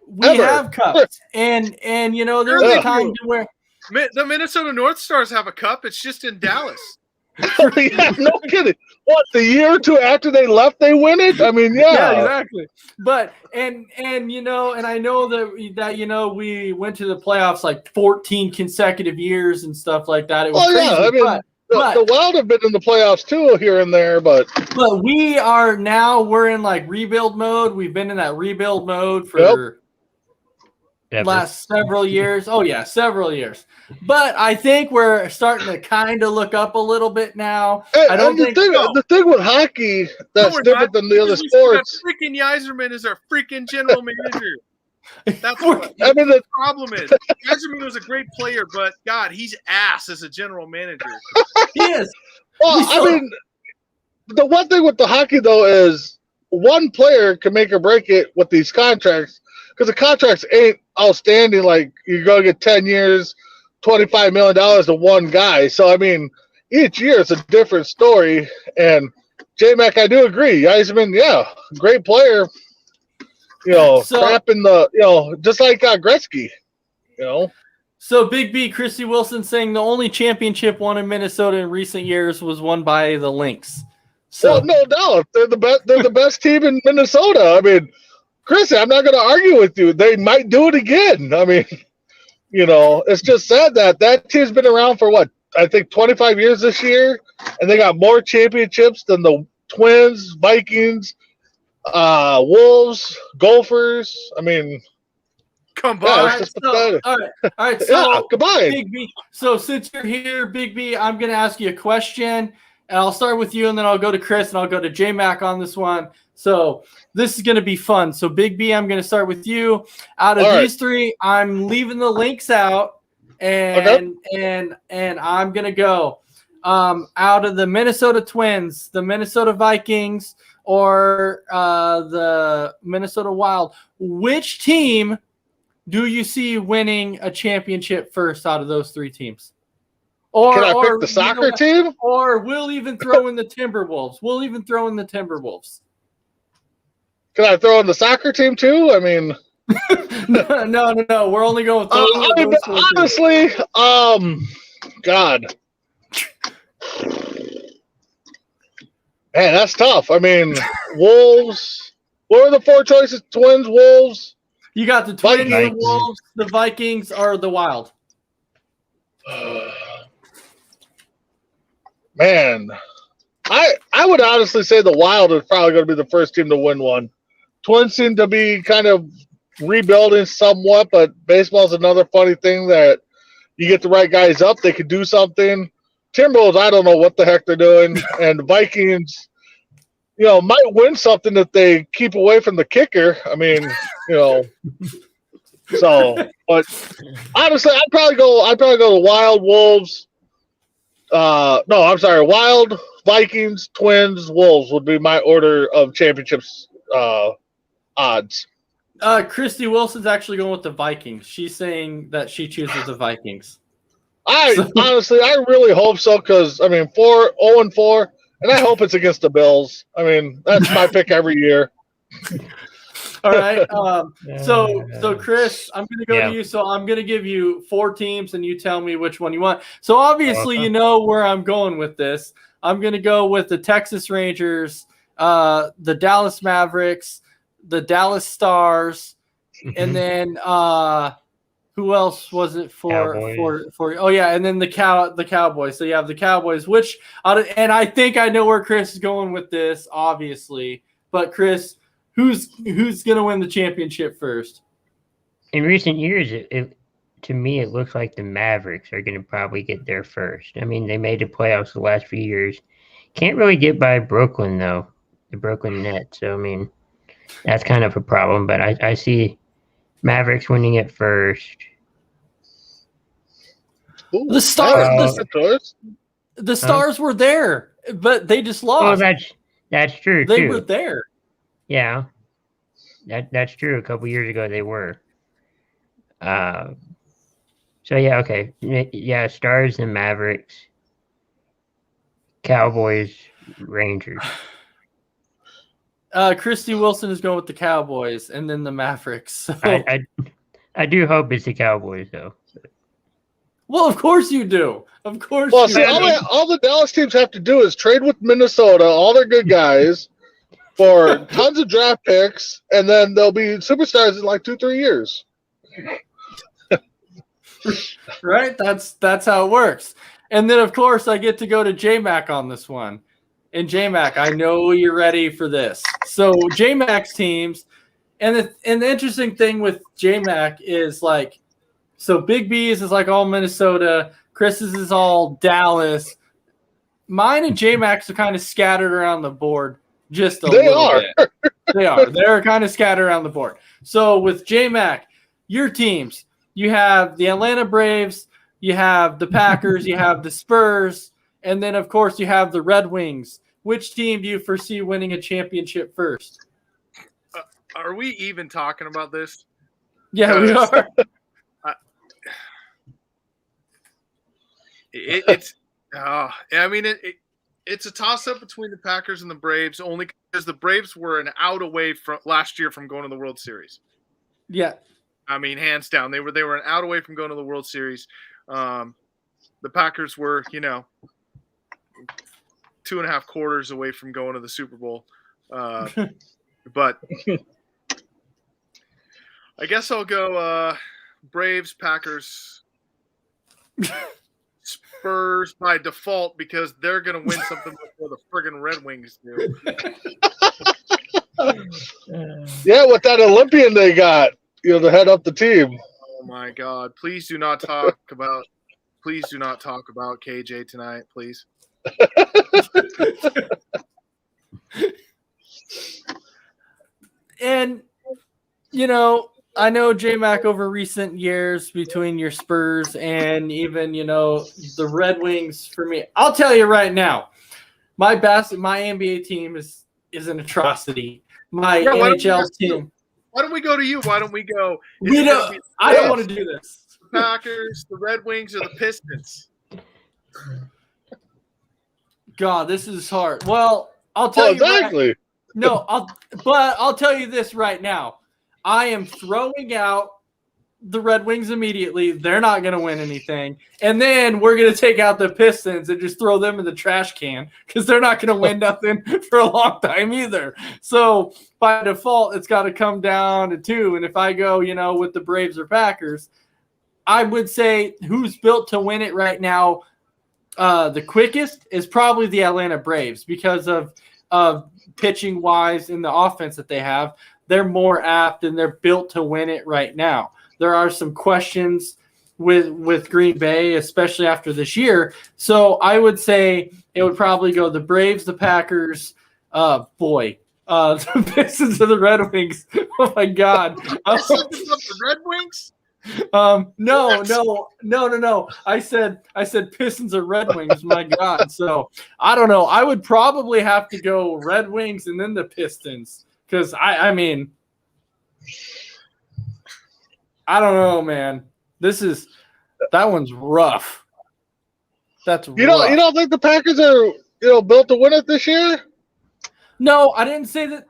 We have cups, and there's a time where the Minnesota North Stars have a cup. It's just in Dallas. Yeah, no kidding. What, the year or two after they left, they win it? I mean, yeah, exactly. But and I know that we went to the playoffs like 14 consecutive years and stuff like that. It was crazy. Yeah, I mean, the Wild have been in the playoffs too here and there, but we're in like rebuild mode. We've been in that rebuild mode for last several years. Oh yeah, several years. But I think we're starting to kind of look up a little bit now. I don't think the thing with hockey that's different than the other sports. Freaking Yzerman is our freaking general manager. That's what the problem is. Yzerman was a great player, but God, he's ass as a general manager. He is. Well, I mean, the one thing with the hockey though is one player can make or break it with these contracts because the contracts ain't outstanding. Like you're gonna get 10 years, $25 million to one guy. So I mean, each year it's a different story. And J-Mac, I do agree. Yzerman, great player. Crap in the just like Gretzky. So Big B, Christy Wilson saying the only championship won in Minnesota in recent years was won by the Lynx. So well, no doubt they're the best. They're the best team in Minnesota. I mean, Chrissy, I'm not going to argue with you. They might do it again. I mean, it's just sad that team's been around for I think 25 years this year, and they got more championships than the Twins, Vikings, Wolves, Gophers. I mean, combined. All right. So combined. Big B. So since you're here, Big B, I'm going to ask you a question, and I'll start with you, and then I'll go to Chris, and I'll go to J-Mac on this one. So this is going to be fun. So Big B, I'm going to start with you. Out of these three, I'm leaving the Lynx out, and I'm going to go out of the Minnesota Twins, the Minnesota Vikings, or the Minnesota Wild. Which team do you see winning a championship first out of those three teams? Can I pick the soccer team? Or we'll even throw in the Timberwolves. Can I throw in the soccer team too? I mean, no. We're only going with honestly, God. Man, that's tough. I mean, Wolves. What were the four choices? Twins, Wolves, You got the Twins, the Vikings. Wolves, the Vikings, or the Wild. Man, I would honestly say the Wild is probably going to be the first team to win one. Twins seem to be kind of rebuilding somewhat, but baseball's another funny thing that you get the right guys up, they could do something. Timberwolves, I don't know what the heck they're doing, and the Vikings, might win something if they keep away from the kicker. I mean, so. But honestly, I'd probably go the Wild, Wolves. No, I'm sorry, Wild, Vikings, Twins, Wolves would be my order of championships odds. Christy Wilson's actually going with the Vikings. She's saying that she chooses the Vikings. Honestly, I really hope so because, 0-4, and I hope it's against the Bills. I mean, that's my pick every year. All right. So Chris, I'm going to go to you. So I'm going to give you 4 teams, and you tell me which one you want. So obviously, you know where I'm going with this. I'm going to go with the Texas Rangers, the Dallas Mavericks, the Dallas Stars, and then who else was it for? Oh yeah, and then the Cowboys. So you have the Cowboys, and I think I know where Chris is going with this, obviously. But Chris, who's going to win the championship first? In recent years, to me, it looks like the Mavericks are going to probably get there first. I mean, they made the playoffs the last few years. Can't really get by Brooklyn, though, the Brooklyn Nets. So, I mean, that's kind of a problem. But I see Mavericks winning it first. Ooh, The Stars, the the Stars were there, but they just lost. Oh, that's true, They too. were there. Yeah, that's true. A couple years ago, they were. So yeah, okay, yeah. Stars and Mavericks, Cowboys, Rangers. Christy Wilson is going with the Cowboys, and then the Mavericks. So. I do hope it's the Cowboys, though. Well, of course you do. Of course. Well, you see, do. all the Dallas teams have to do is trade with Minnesota, all their good guys, for tons of draft picks, and then they'll be superstars in like 2-3 years. Right? That's how it works. And then, of course, I get to go to J-Mac on this one. And J-Mac, I know you're ready for this. So J-Mac's teams, and the interesting thing with J-Mac is like, so Big B's is like all Minnesota, Chris's is all Dallas. Mine and J-Mac's are kind of scattered around the board just a little bit. They are. They're kind of scattered around the board. So with J-Mac, your teams, you have the Atlanta Braves, you have the Packers, you have the Spurs, and then, of course, you have the Red Wings. Which team do you foresee winning a championship first? Are we even talking about this? Yeah, we are. It's a toss-up between the Packers and the Braves, only because the Braves were an out away from last year from going to the World Series. Yeah. I mean, hands down, they were an out away from going to the World Series. The Packers were, 2.5 quarters away from going to the Super Bowl. But I guess I'll go Braves, Packers, Spurs by default because they're going to win something before the friggin' Red Wings do. Yeah, with that Olympian they got, to head up the team. Oh my God! Please do not talk about KJ tonight, please. And, I know J-Mac over recent years between your Spurs and even, the Red Wings for me. I'll tell you right now, my NBA team is an atrocity. My NHL team. Why don't we go to you? Why don't we go? I don't want to do this. The Packers, the Red Wings, or the Pistons? God, this is hard. Well, I'll tell you. Exactly. I'll tell you this right now. I am throwing out the Red Wings immediately. They're not going to win anything. And then we're going to take out the Pistons and just throw them in the trash can because they're not going to win nothing for a long time either. So by default, it's got to come down to 2. And if I go, with the Braves or Packers, I would say who's built to win it right now the quickest is probably the Atlanta Braves because of pitching wise in the offense that they have. They're more apt and they're built to win it right now. There are some questions with Green Bay, especially after this year. So I would say it would probably go the Braves, the Packers, the Pistons or the Red Wings. Oh my God. The Red Wings? No. I said Pistons or Red Wings. My God. So I don't know. I would probably have to go Red Wings and then the Pistons because I mean, I don't know, man. That one's rough. That's you don't think the Packers are built to win it this year? No, I didn't say that.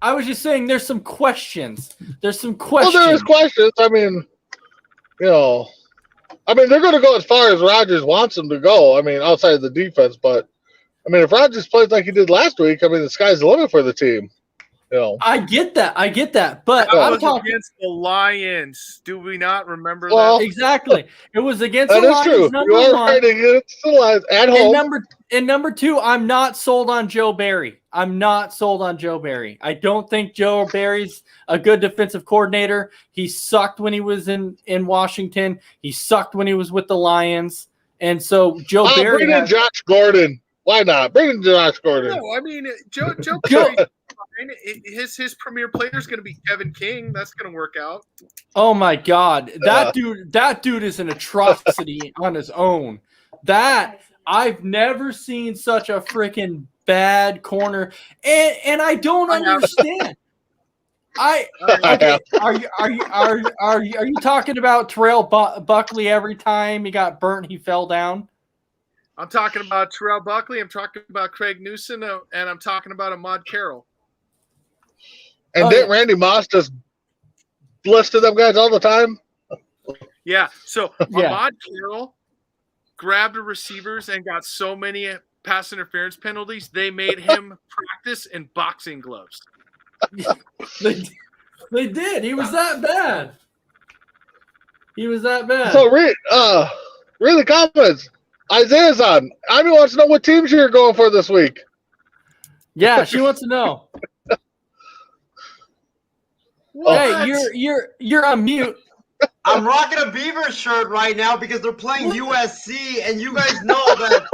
I was just saying there's some questions. Well, there is questions. I mean, they're going to go as far as Rodgers wants them to go. I mean, outside of the defense, but I mean, if Rodgers plays like he did last week, I mean, the sky's the limit for the team. I get that, but That I'm was talking against the Lions. Do we not remember well, that? Exactly. It was against That the is Lions. true. Number You are one. right against the Lions at home. And number 2, I'm not sold on Joe Barry. I don't think Joe Barry's a good defensive coordinator. He sucked when he was in Washington. He sucked when he was with the Lions. And so Joe Barry. Bring in Josh Gordon. Why not? Bring in Josh Gordon. No, I mean Joe Barry's fine. His premier player is going to be Kevin King. That's going to work out. Oh my God, that dude is an atrocity on his own. That I've never seen such a freaking bad corner, and I don't understand. Are you talking about Terrell Buckley every time he got burnt, he fell down? I'm talking about Terrell Buckley. I'm talking about Craig Newsom, and I'm talking about Ahmad Carroll. And didn't Randy Moss just blister them guys all the time? Yeah. So Ahmad Carroll grabbed the receivers and got so many pass interference penalties, they made him practice in boxing gloves. They did. He was that bad. So read the comments. Isaiah's on. Ivy wants to know what teams you're going for this week. Yeah, she wants to know. Hey, you're on mute. I'm rocking a Beavers shirt right now because they're playing USC, and you guys know that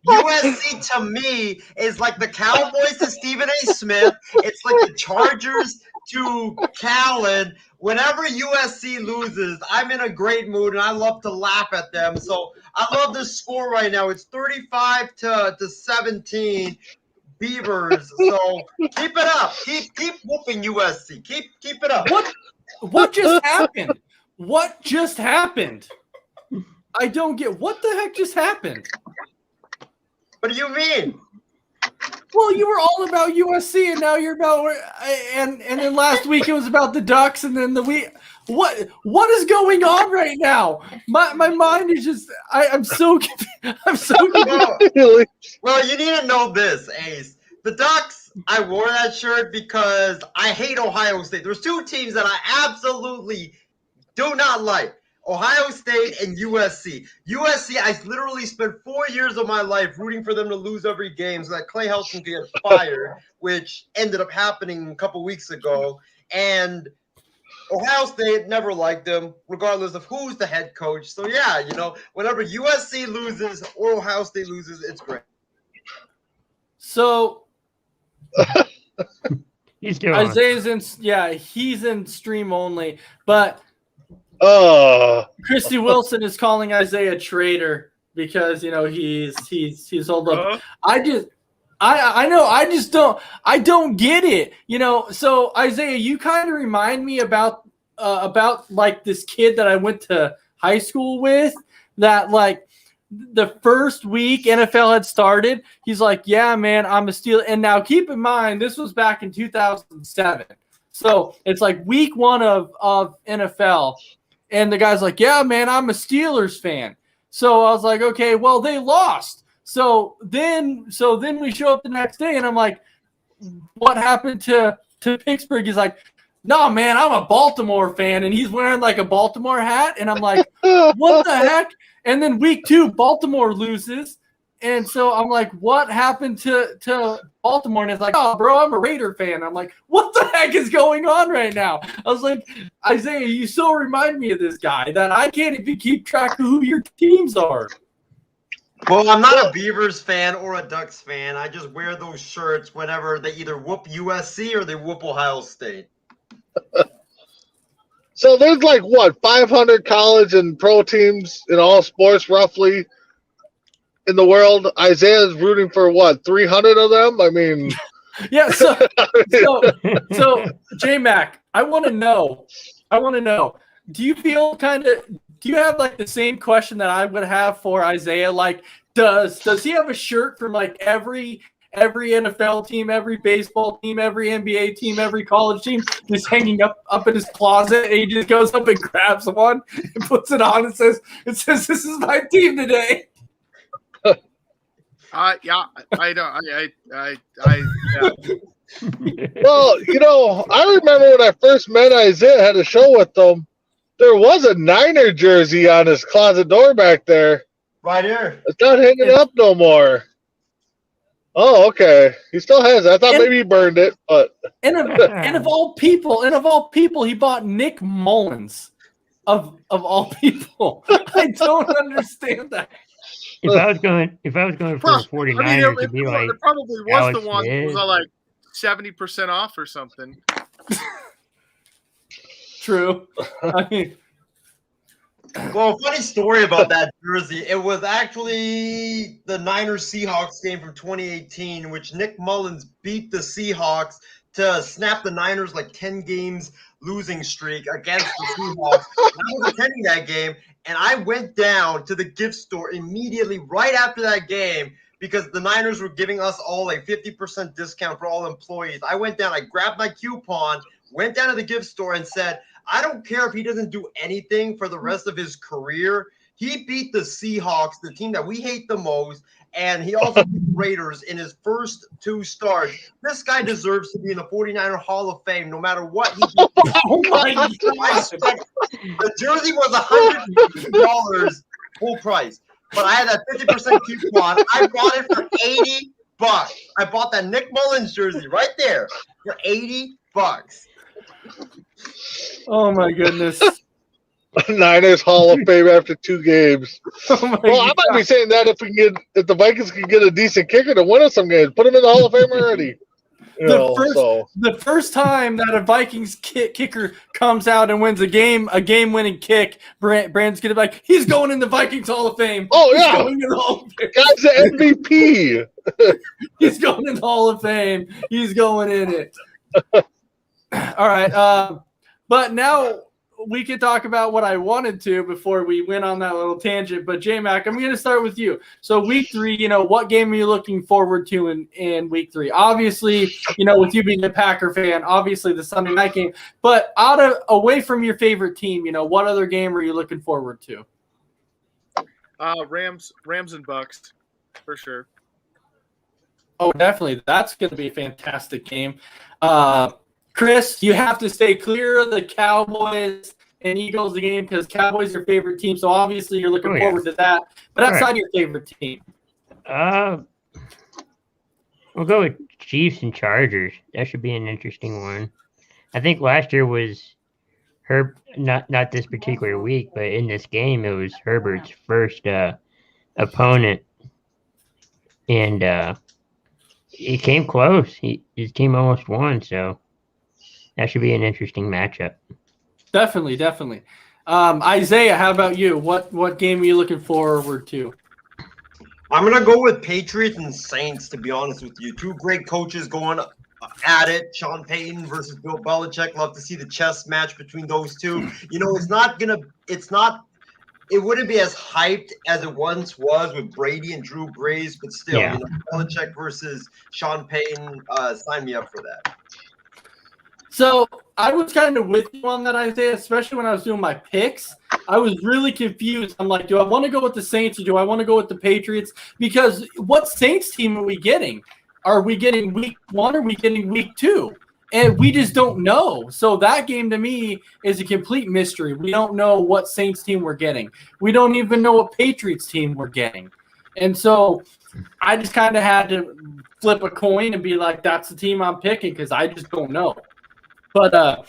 USC to me is like the Cowboys to Stephen A. Smith. It's like the Chargers to Khaled. Whenever USC loses, I'm in a great mood, and I love to laugh at them. So I love this score right now. It's 35-17. Beavers. So keep it up. Keep whooping USC. Keep it up. What just happened? What just happened? I don't get what the heck just happened. What do you mean? Well, you were all about USC, and now you're about and then last week it was about the Ducks, and then the week. What is going on right now? My mind is just I'm so confused. Well, you need to know this, Ace. The Ducks, I wore that shirt because I hate Ohio State. There's two teams that I absolutely do not like. Ohio State and USC. USC, I literally spent 4 years of my life rooting for them to lose every game so that Clay Helton could get fired, which ended up happening a couple weeks ago. And Ohio State never liked them, regardless of who's the head coach. So, yeah, whenever USC loses or Ohio State loses, it's great. So He's doing Isaiah's he's in stream only, but Christy Wilson is calling Isaiah a traitor because he's hold up. I don't get it. So Isaiah, you kind of remind me about like this kid that I went to high school with that like the first week NFL had started, he's like, yeah, man, I'm a Steeler. And now keep in mind, this was back in 2007. So it's like week 1 of NFL. And the guy's like, yeah, man, I'm a Steelers fan. So I was like, okay, well, they lost. So then we show up the next day, and I'm like, what happened to Pittsburgh? He's like, no, man, I'm a Baltimore fan. And he's wearing like a Baltimore hat. And I'm like, what the heck? And then week 2, Baltimore loses. And so I'm like, what happened to Baltimore? And it's like, oh, bro, I'm a Raider fan. I'm like, what the heck is going on right now? I was like, Isaiah, you so remind me of this guy that I can't even keep track of who your teams are. Well, I'm not a Beavers fan or a Ducks fan. I just wear those shirts whenever they either whoop USC or they whoop Ohio State. So there's like, what, 500 college and pro teams in all sports roughly in the world. Isaiah's rooting for what, 300 of them? I mean, yeah. So J-Mac, I want to know. Do you feel do you have like the same question that I would have for Isaiah? Like, does he have a shirt from like every NFL team, every baseball team, every NBA team, every college team, just hanging up in his closet, and he just goes up and grabs one and puts it on and says, "This is my team today." Yeah. well, I remember when I first met Isaiah, had a show with them. There was a Niner jersey on his closet door back there. Right here. It's not hanging up no more. Oh, okay. He still has it. I thought maybe he burned it, but and of all people, he bought Nick Mullins. Of all people, I don't understand that. If I was going for a 49ers, it'd be like it probably was Alex the one that Smith. was like 70% off or something. True. I mean, well, funny story about that jersey. It was actually the Niners-Seahawks game from 2018, in which Nick Mullins beat the Seahawks to snap the Niners like 10 games losing streak against the Seahawks. I was attending that game, and I went down to the gift store immediately right after that game because the Niners were giving us all a 50% discount for all employees. I went down, I grabbed my coupon, went down to the gift store and said, I don't care if he doesn't do anything for the rest of his career. He beat the Seahawks, the team that we hate the most, and he also beat the Raiders in his first 2 starts. This guy deserves to be in the 49er Hall of Fame no matter what he did. oh my God. The jersey was $100 full price, but I had that 50% coupon. I bought it for $80. I bought that Nick Mullins jersey right there for $80. Oh my goodness. Niners Hall of Fame after 2 games. Oh my Well, I might be saying that if the Vikings can get a decent kicker to win us some games, put him in the Hall of Fame already. The first time that a Vikings kicker comes out and wins a game-winning kick, Brand's gonna be like, he's going in the Vikings Hall of Fame. Oh He's yeah, going in the Hall of Fame. guy's the MVP. He's going in the Hall of Fame. He's going in it. All right, but now we can talk about what I wanted to before we went on that little tangent. But J-Mac, I'm going to start with you. So week 3, what game are you looking forward to in week 3? Obviously, with you being a Packer fan, obviously the Sunday night game. But away from your favorite team, what other game are you looking forward to? Rams and Bucks, for sure. Oh, definitely. That's going to be a fantastic game. Chris, you have to stay clear of the Cowboys and Eagles game because Cowboys are your favorite team. So obviously you're looking forward to that. But outside your favorite team. We'll go with Chiefs and Chargers. That should be an interesting one. I think last year was not this particular week, but in this game it was Herbert's first opponent, and it came close. His team almost won, so that should be an interesting matchup. Definitely. Isaiah, how about you? What game are you looking forward to? I'm going to go with Patriots and Saints, to be honest with you. 2 great coaches going at it. Sean Payton versus Bill Belichick. Love to see the chess match between those two. It wouldn't be as hyped as it once was with Brady and Drew Brees, but still, Belichick versus Sean Payton, sign me up for that. So I was kind of with you on that, Isaiah, especially when I was doing my picks. I was really confused. I'm like, do I want to go with the Saints or do I want to go with the Patriots? Because what Saints team are we getting? Are we getting week 1 or are we getting week 2? And we just don't know. So that game to me is a complete mystery. We don't know what Saints team we're getting. We don't even know what Patriots team we're getting. And so I just kind of had to flip a coin and be like, that's the team I'm picking because I just don't know. But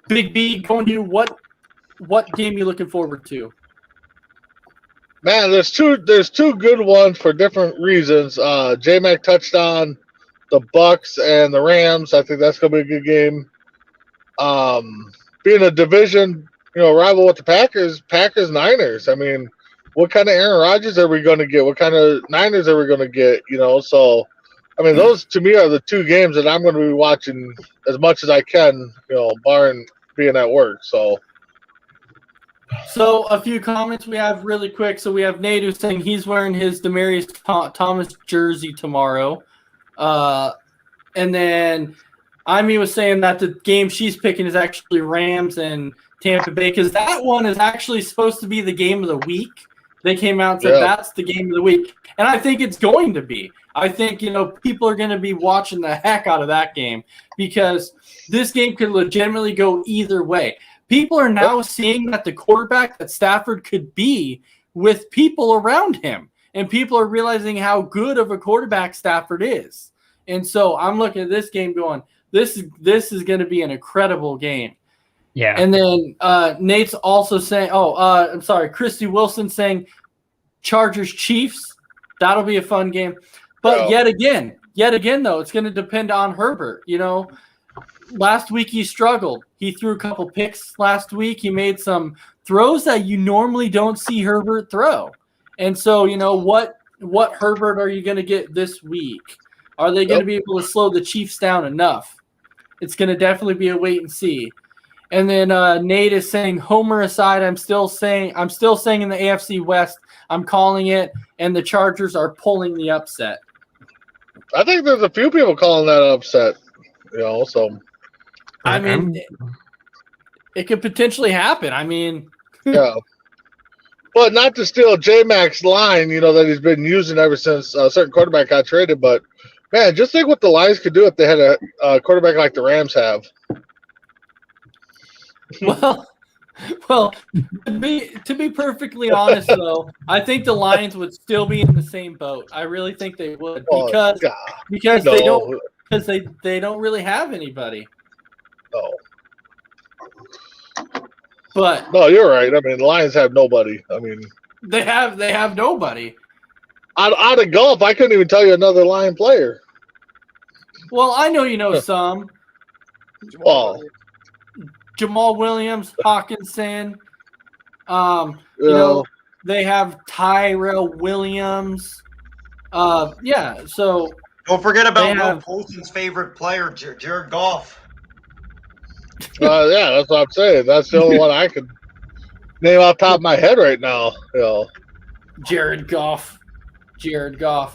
Big B, going to what game you looking forward to? Man, there's two good ones for different reasons. J-Mac touched on the Bucks and the Rams. I think that's gonna be a good game. Being a division, rival with the Packers Niners. I mean, what kind of Aaron Rodgers are we gonna get? What kind of Niners are we gonna get? So I mean, those to me are the two games that I'm gonna be watching as much as I can, barring being at work. So a few comments we have really quick. So we have Nate who's saying he's wearing his Demaryius Thomas jersey tomorrow. And then Amy was saying that the game she's picking is actually Rams and Tampa Bay because that one is actually supposed to be the game of the week. They came out and said that's the game of the week. And I think it's going to be. I think, people are going to be watching the heck out of that game because this game could legitimately go either way. People are now seeing that the quarterback that Stafford could be with people around him. And people are realizing how good of a quarterback Stafford is. And so I'm looking at this game going, this is going to be an incredible game. Yeah. And then Nate's also saying, I'm sorry, Christy Wilson saying Chargers Chiefs. That'll be a fun game. But yet again, though, it's going to depend on Herbert. Last week he struggled. He threw a couple picks last week. He made some throws that you normally don't see Herbert throw. And so, what Herbert are you going to get this week? Are they going to be able to slow the Chiefs down enough? It's going to definitely be a wait and see. And then Nate is saying, Homer aside, I'm still saying in the AFC West, I'm calling it, and the Chargers are pulling the upset. I think there's a few people calling that upset. So I mean, it could potentially happen. I mean, yeah. But not to steal J-Mac's line, that he's been using ever since a certain quarterback got traded. But, man, just think what the Lions could do if they had a quarterback like the Rams have. Well, to be perfectly honest, though, I think the Lions would still be in the same boat. I really think they would because they don't really have anybody. No. But no, you're right. I mean, the Lions have nobody. I mean, they have nobody. Out of golf, I couldn't even tell you another Lion player. Well, I know some. Well, Jamal Williams, Hawkinson. They have Tyrell Williams. So don't forget about Will Colson's favorite player, Jared Goff. yeah, that's what I'm saying. That's the only one I could name off the top of my head right now. Jared Goff. I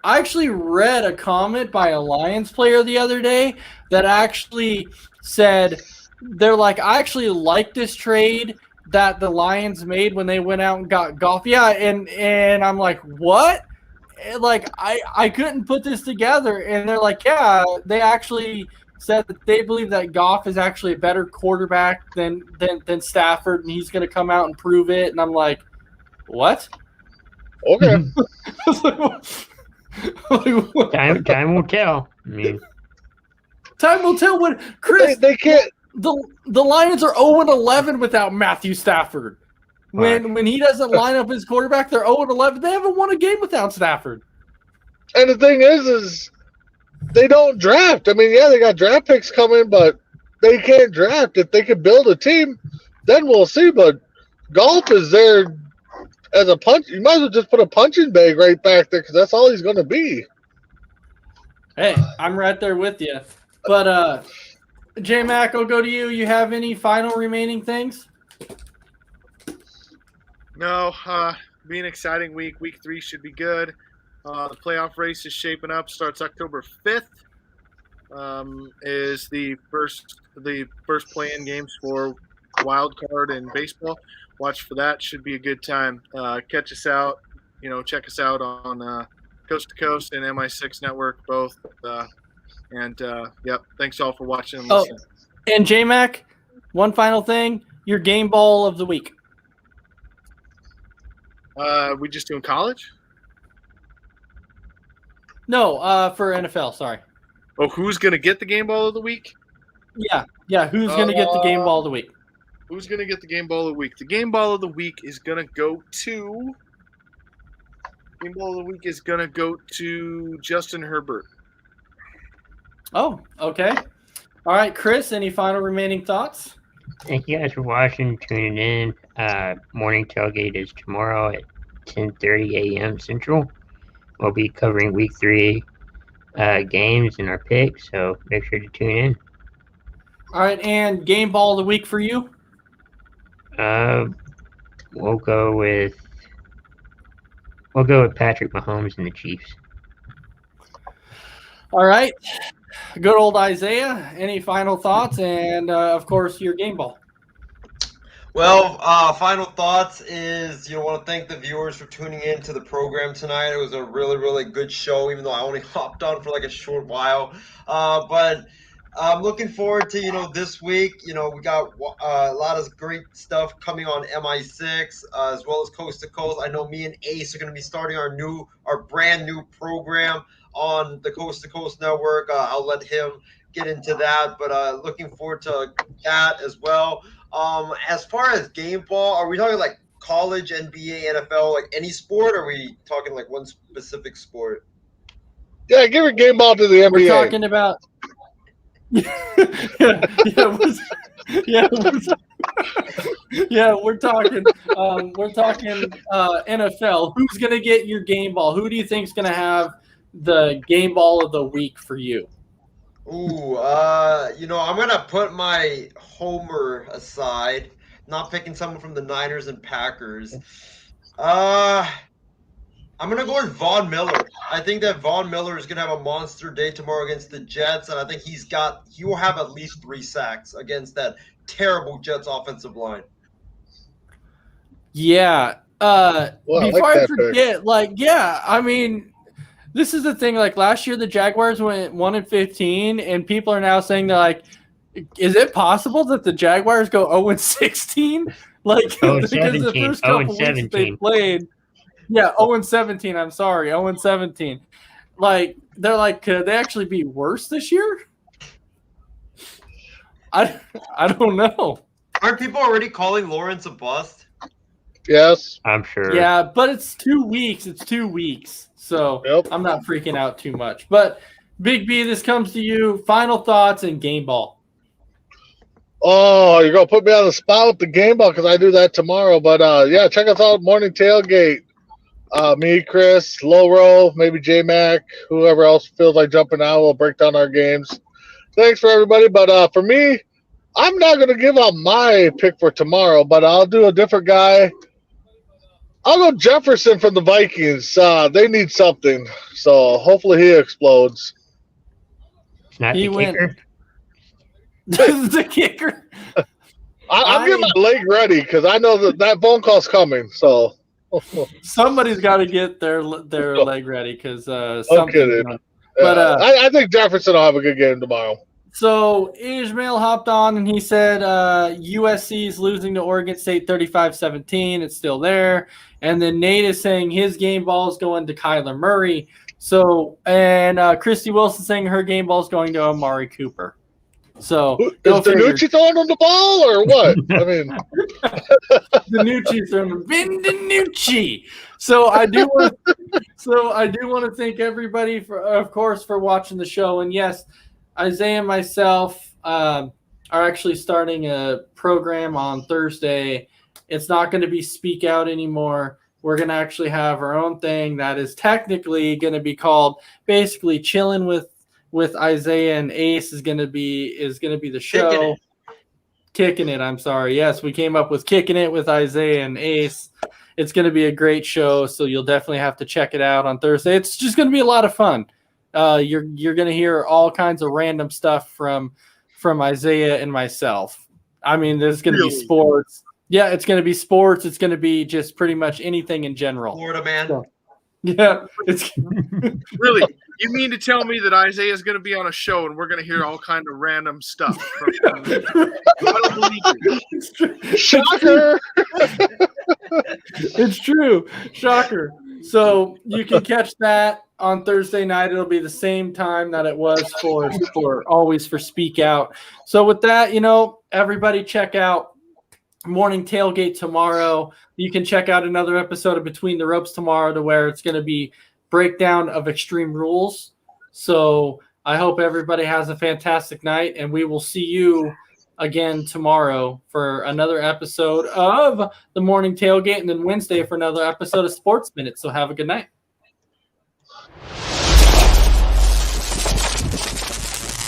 actually read a comment by a Lions player the other day that actually said they're like, I actually like this trade that the Lions made when they went out and got Goff. Yeah, and I'm like, what? And like I couldn't put this together. And they're like, yeah, they actually said that they believe that Goff is actually a better quarterback than Stafford, and he's going to come out and prove it. And I'm like, what? Okay. Time will tell. I mean, time will tell when Chris. They can't. The Lions are 0-11 without Matthew Stafford. When he doesn't line up his quarterback, they're 0-11. They haven't won a game without Stafford. And the thing is they don't draft. I mean, yeah, they got draft picks coming, but they can't draft. If they could build a team, then we'll see. But Golf is there as a punch. You might as well just put a punching bag right back there because that's all he's going to be. Hey, I'm right there with you. But J-Mac, I'll go to you. You have any final remaining things? No, be an exciting week. Week 3 should be good. The playoff race is shaping up. Starts October 5th. is the first play-in games for wild card and baseball. Watch for that. Should be a good time. Catch us out. Check us out on Coast to Coast and MI6 Network both. Yep. Thanks all for watching and listening. And J-Mac, one final thing: your game ball of the week. We just doing college? No, for NFL. Sorry. Oh, who's gonna get the game ball of the week? Yeah. Who's gonna get the game ball of the week? Who's gonna get the game ball of the week? The game ball of the week is gonna go to. Game ball of the week is gonna go to Justin Herbert. Oh, okay. All right, Chris. Any final remaining thoughts? Thank you guys for watching, tuning in. Morning tailgate is tomorrow at 10:30 a.m. Central. We'll be covering Week 3 games and our picks, so make sure to tune in. All right, and game ball of the week for you? We'll go with Patrick Mahomes and the Chiefs. All right. Good old Isaiah. Any final thoughts? And, of course, your game ball. Well, final thoughts is, want to thank the viewers for tuning in to the program tonight. It was a really, really good show, even though I only hopped on for like a short while. But I'm looking forward to, this week. We got a lot of great stuff coming on MI6 as well as Coast to Coast. I know me and Ace are going to be starting our brand new program on the Coast to Coast Network. I'll let him get into that, but looking forward to that as well. As far as game ball, are we talking like college, NBA, NFL, like any sport, or are we talking like one specific sport? Yeah, give your game ball to the NBA. We're talking about we're talking NFL. Who's gonna get your game ball? Who do you think's gonna have the game ball of the week for you? Ooh, I'm gonna put my homer aside, not picking someone from the Niners and Packers. I'm gonna go with Von Miller. I think that Von Miller is gonna have a monster day tomorrow against the Jets, and I think he will have at least 3 sacks against that terrible Jets offensive line. Yeah. Before I forget, I mean, this is the thing. Like last year, the Jaguars went 1-15, and people are now saying they're like, "Is it possible that the Jaguars go 0-16?" Like because the first couple weeks they played, 0-17. I'm sorry, 0-17. Like they're like, could they actually be worse this year? I don't know. Aren't people already calling Lawrence a bust? Yes, I'm sure. Yeah, but it's 2 weeks. It's 2 weeks. So I'm not freaking out too much. But Big B, this comes to you. Final thoughts and game ball. Oh, you're going to put me on the spot with the game ball because I do that tomorrow. But, check us out, Morning Tailgate. Me, Chris, Loro, maybe J-Mac, whoever else feels like jumping out. We'll break down our games. Thanks for everybody. But for me, I'm not going to give out my pick for tomorrow, but I'll do a different guy. I'll go Jefferson from the Vikings. They need something, so hopefully he explodes. It's not the kicker. The kicker. I'm getting my leg ready because I know that phone call's coming. So somebody's got to get their leg ready because I'm kidding. But I think Jefferson will have a good game tomorrow. So Ishmael hopped on and he said USC is losing to Oregon State 35-17. It's still there. And then Nate is saying his game ball is going to Kyler Murray. So and Christy Wilson saying her game ball is going to Amari Cooper. So is Danucci throwing him the ball or what? I mean, Danucci's throwing him. Vin Danucci. So I do want to thank everybody for watching the show. And yes, Isaiah and myself are actually starting a program on Thursday. It's not going to be Speak Out anymore. We're going to actually have our own thing that is technically going to be called basically Chilling with Isaiah and Ace is going to be the show. Kicking it. I'm sorry. Yes, we came up with Kicking It with Isaiah and Ace. It's going to be a great show, so you'll definitely have to check it out on Thursday. It's just going to be a lot of fun. You're going to hear all kinds of random stuff from Isaiah and myself. I mean, there's going to be sports. Yeah, it's going to be sports. It's going to be just pretty much anything in general. Florida man. So, yeah, it's Really? You mean to tell me that Isaiah is going to be on a show and we're going to hear all kind of random stuff? I don't believe you. it's true. Shocker! It's true. Shocker. So you can catch that on Thursday night. It'll be the same time that it was for always for Speak Out. So with that, everybody check out Morning Tailgate tomorrow. You can check out another episode of Between the Ropes tomorrow, to where it's going to be breakdown of Extreme Rules. So I hope everybody has a fantastic night, and we will see you again tomorrow for another episode of the Morning Tailgate, and then Wednesday for another episode of Sportsminute. So have a good night.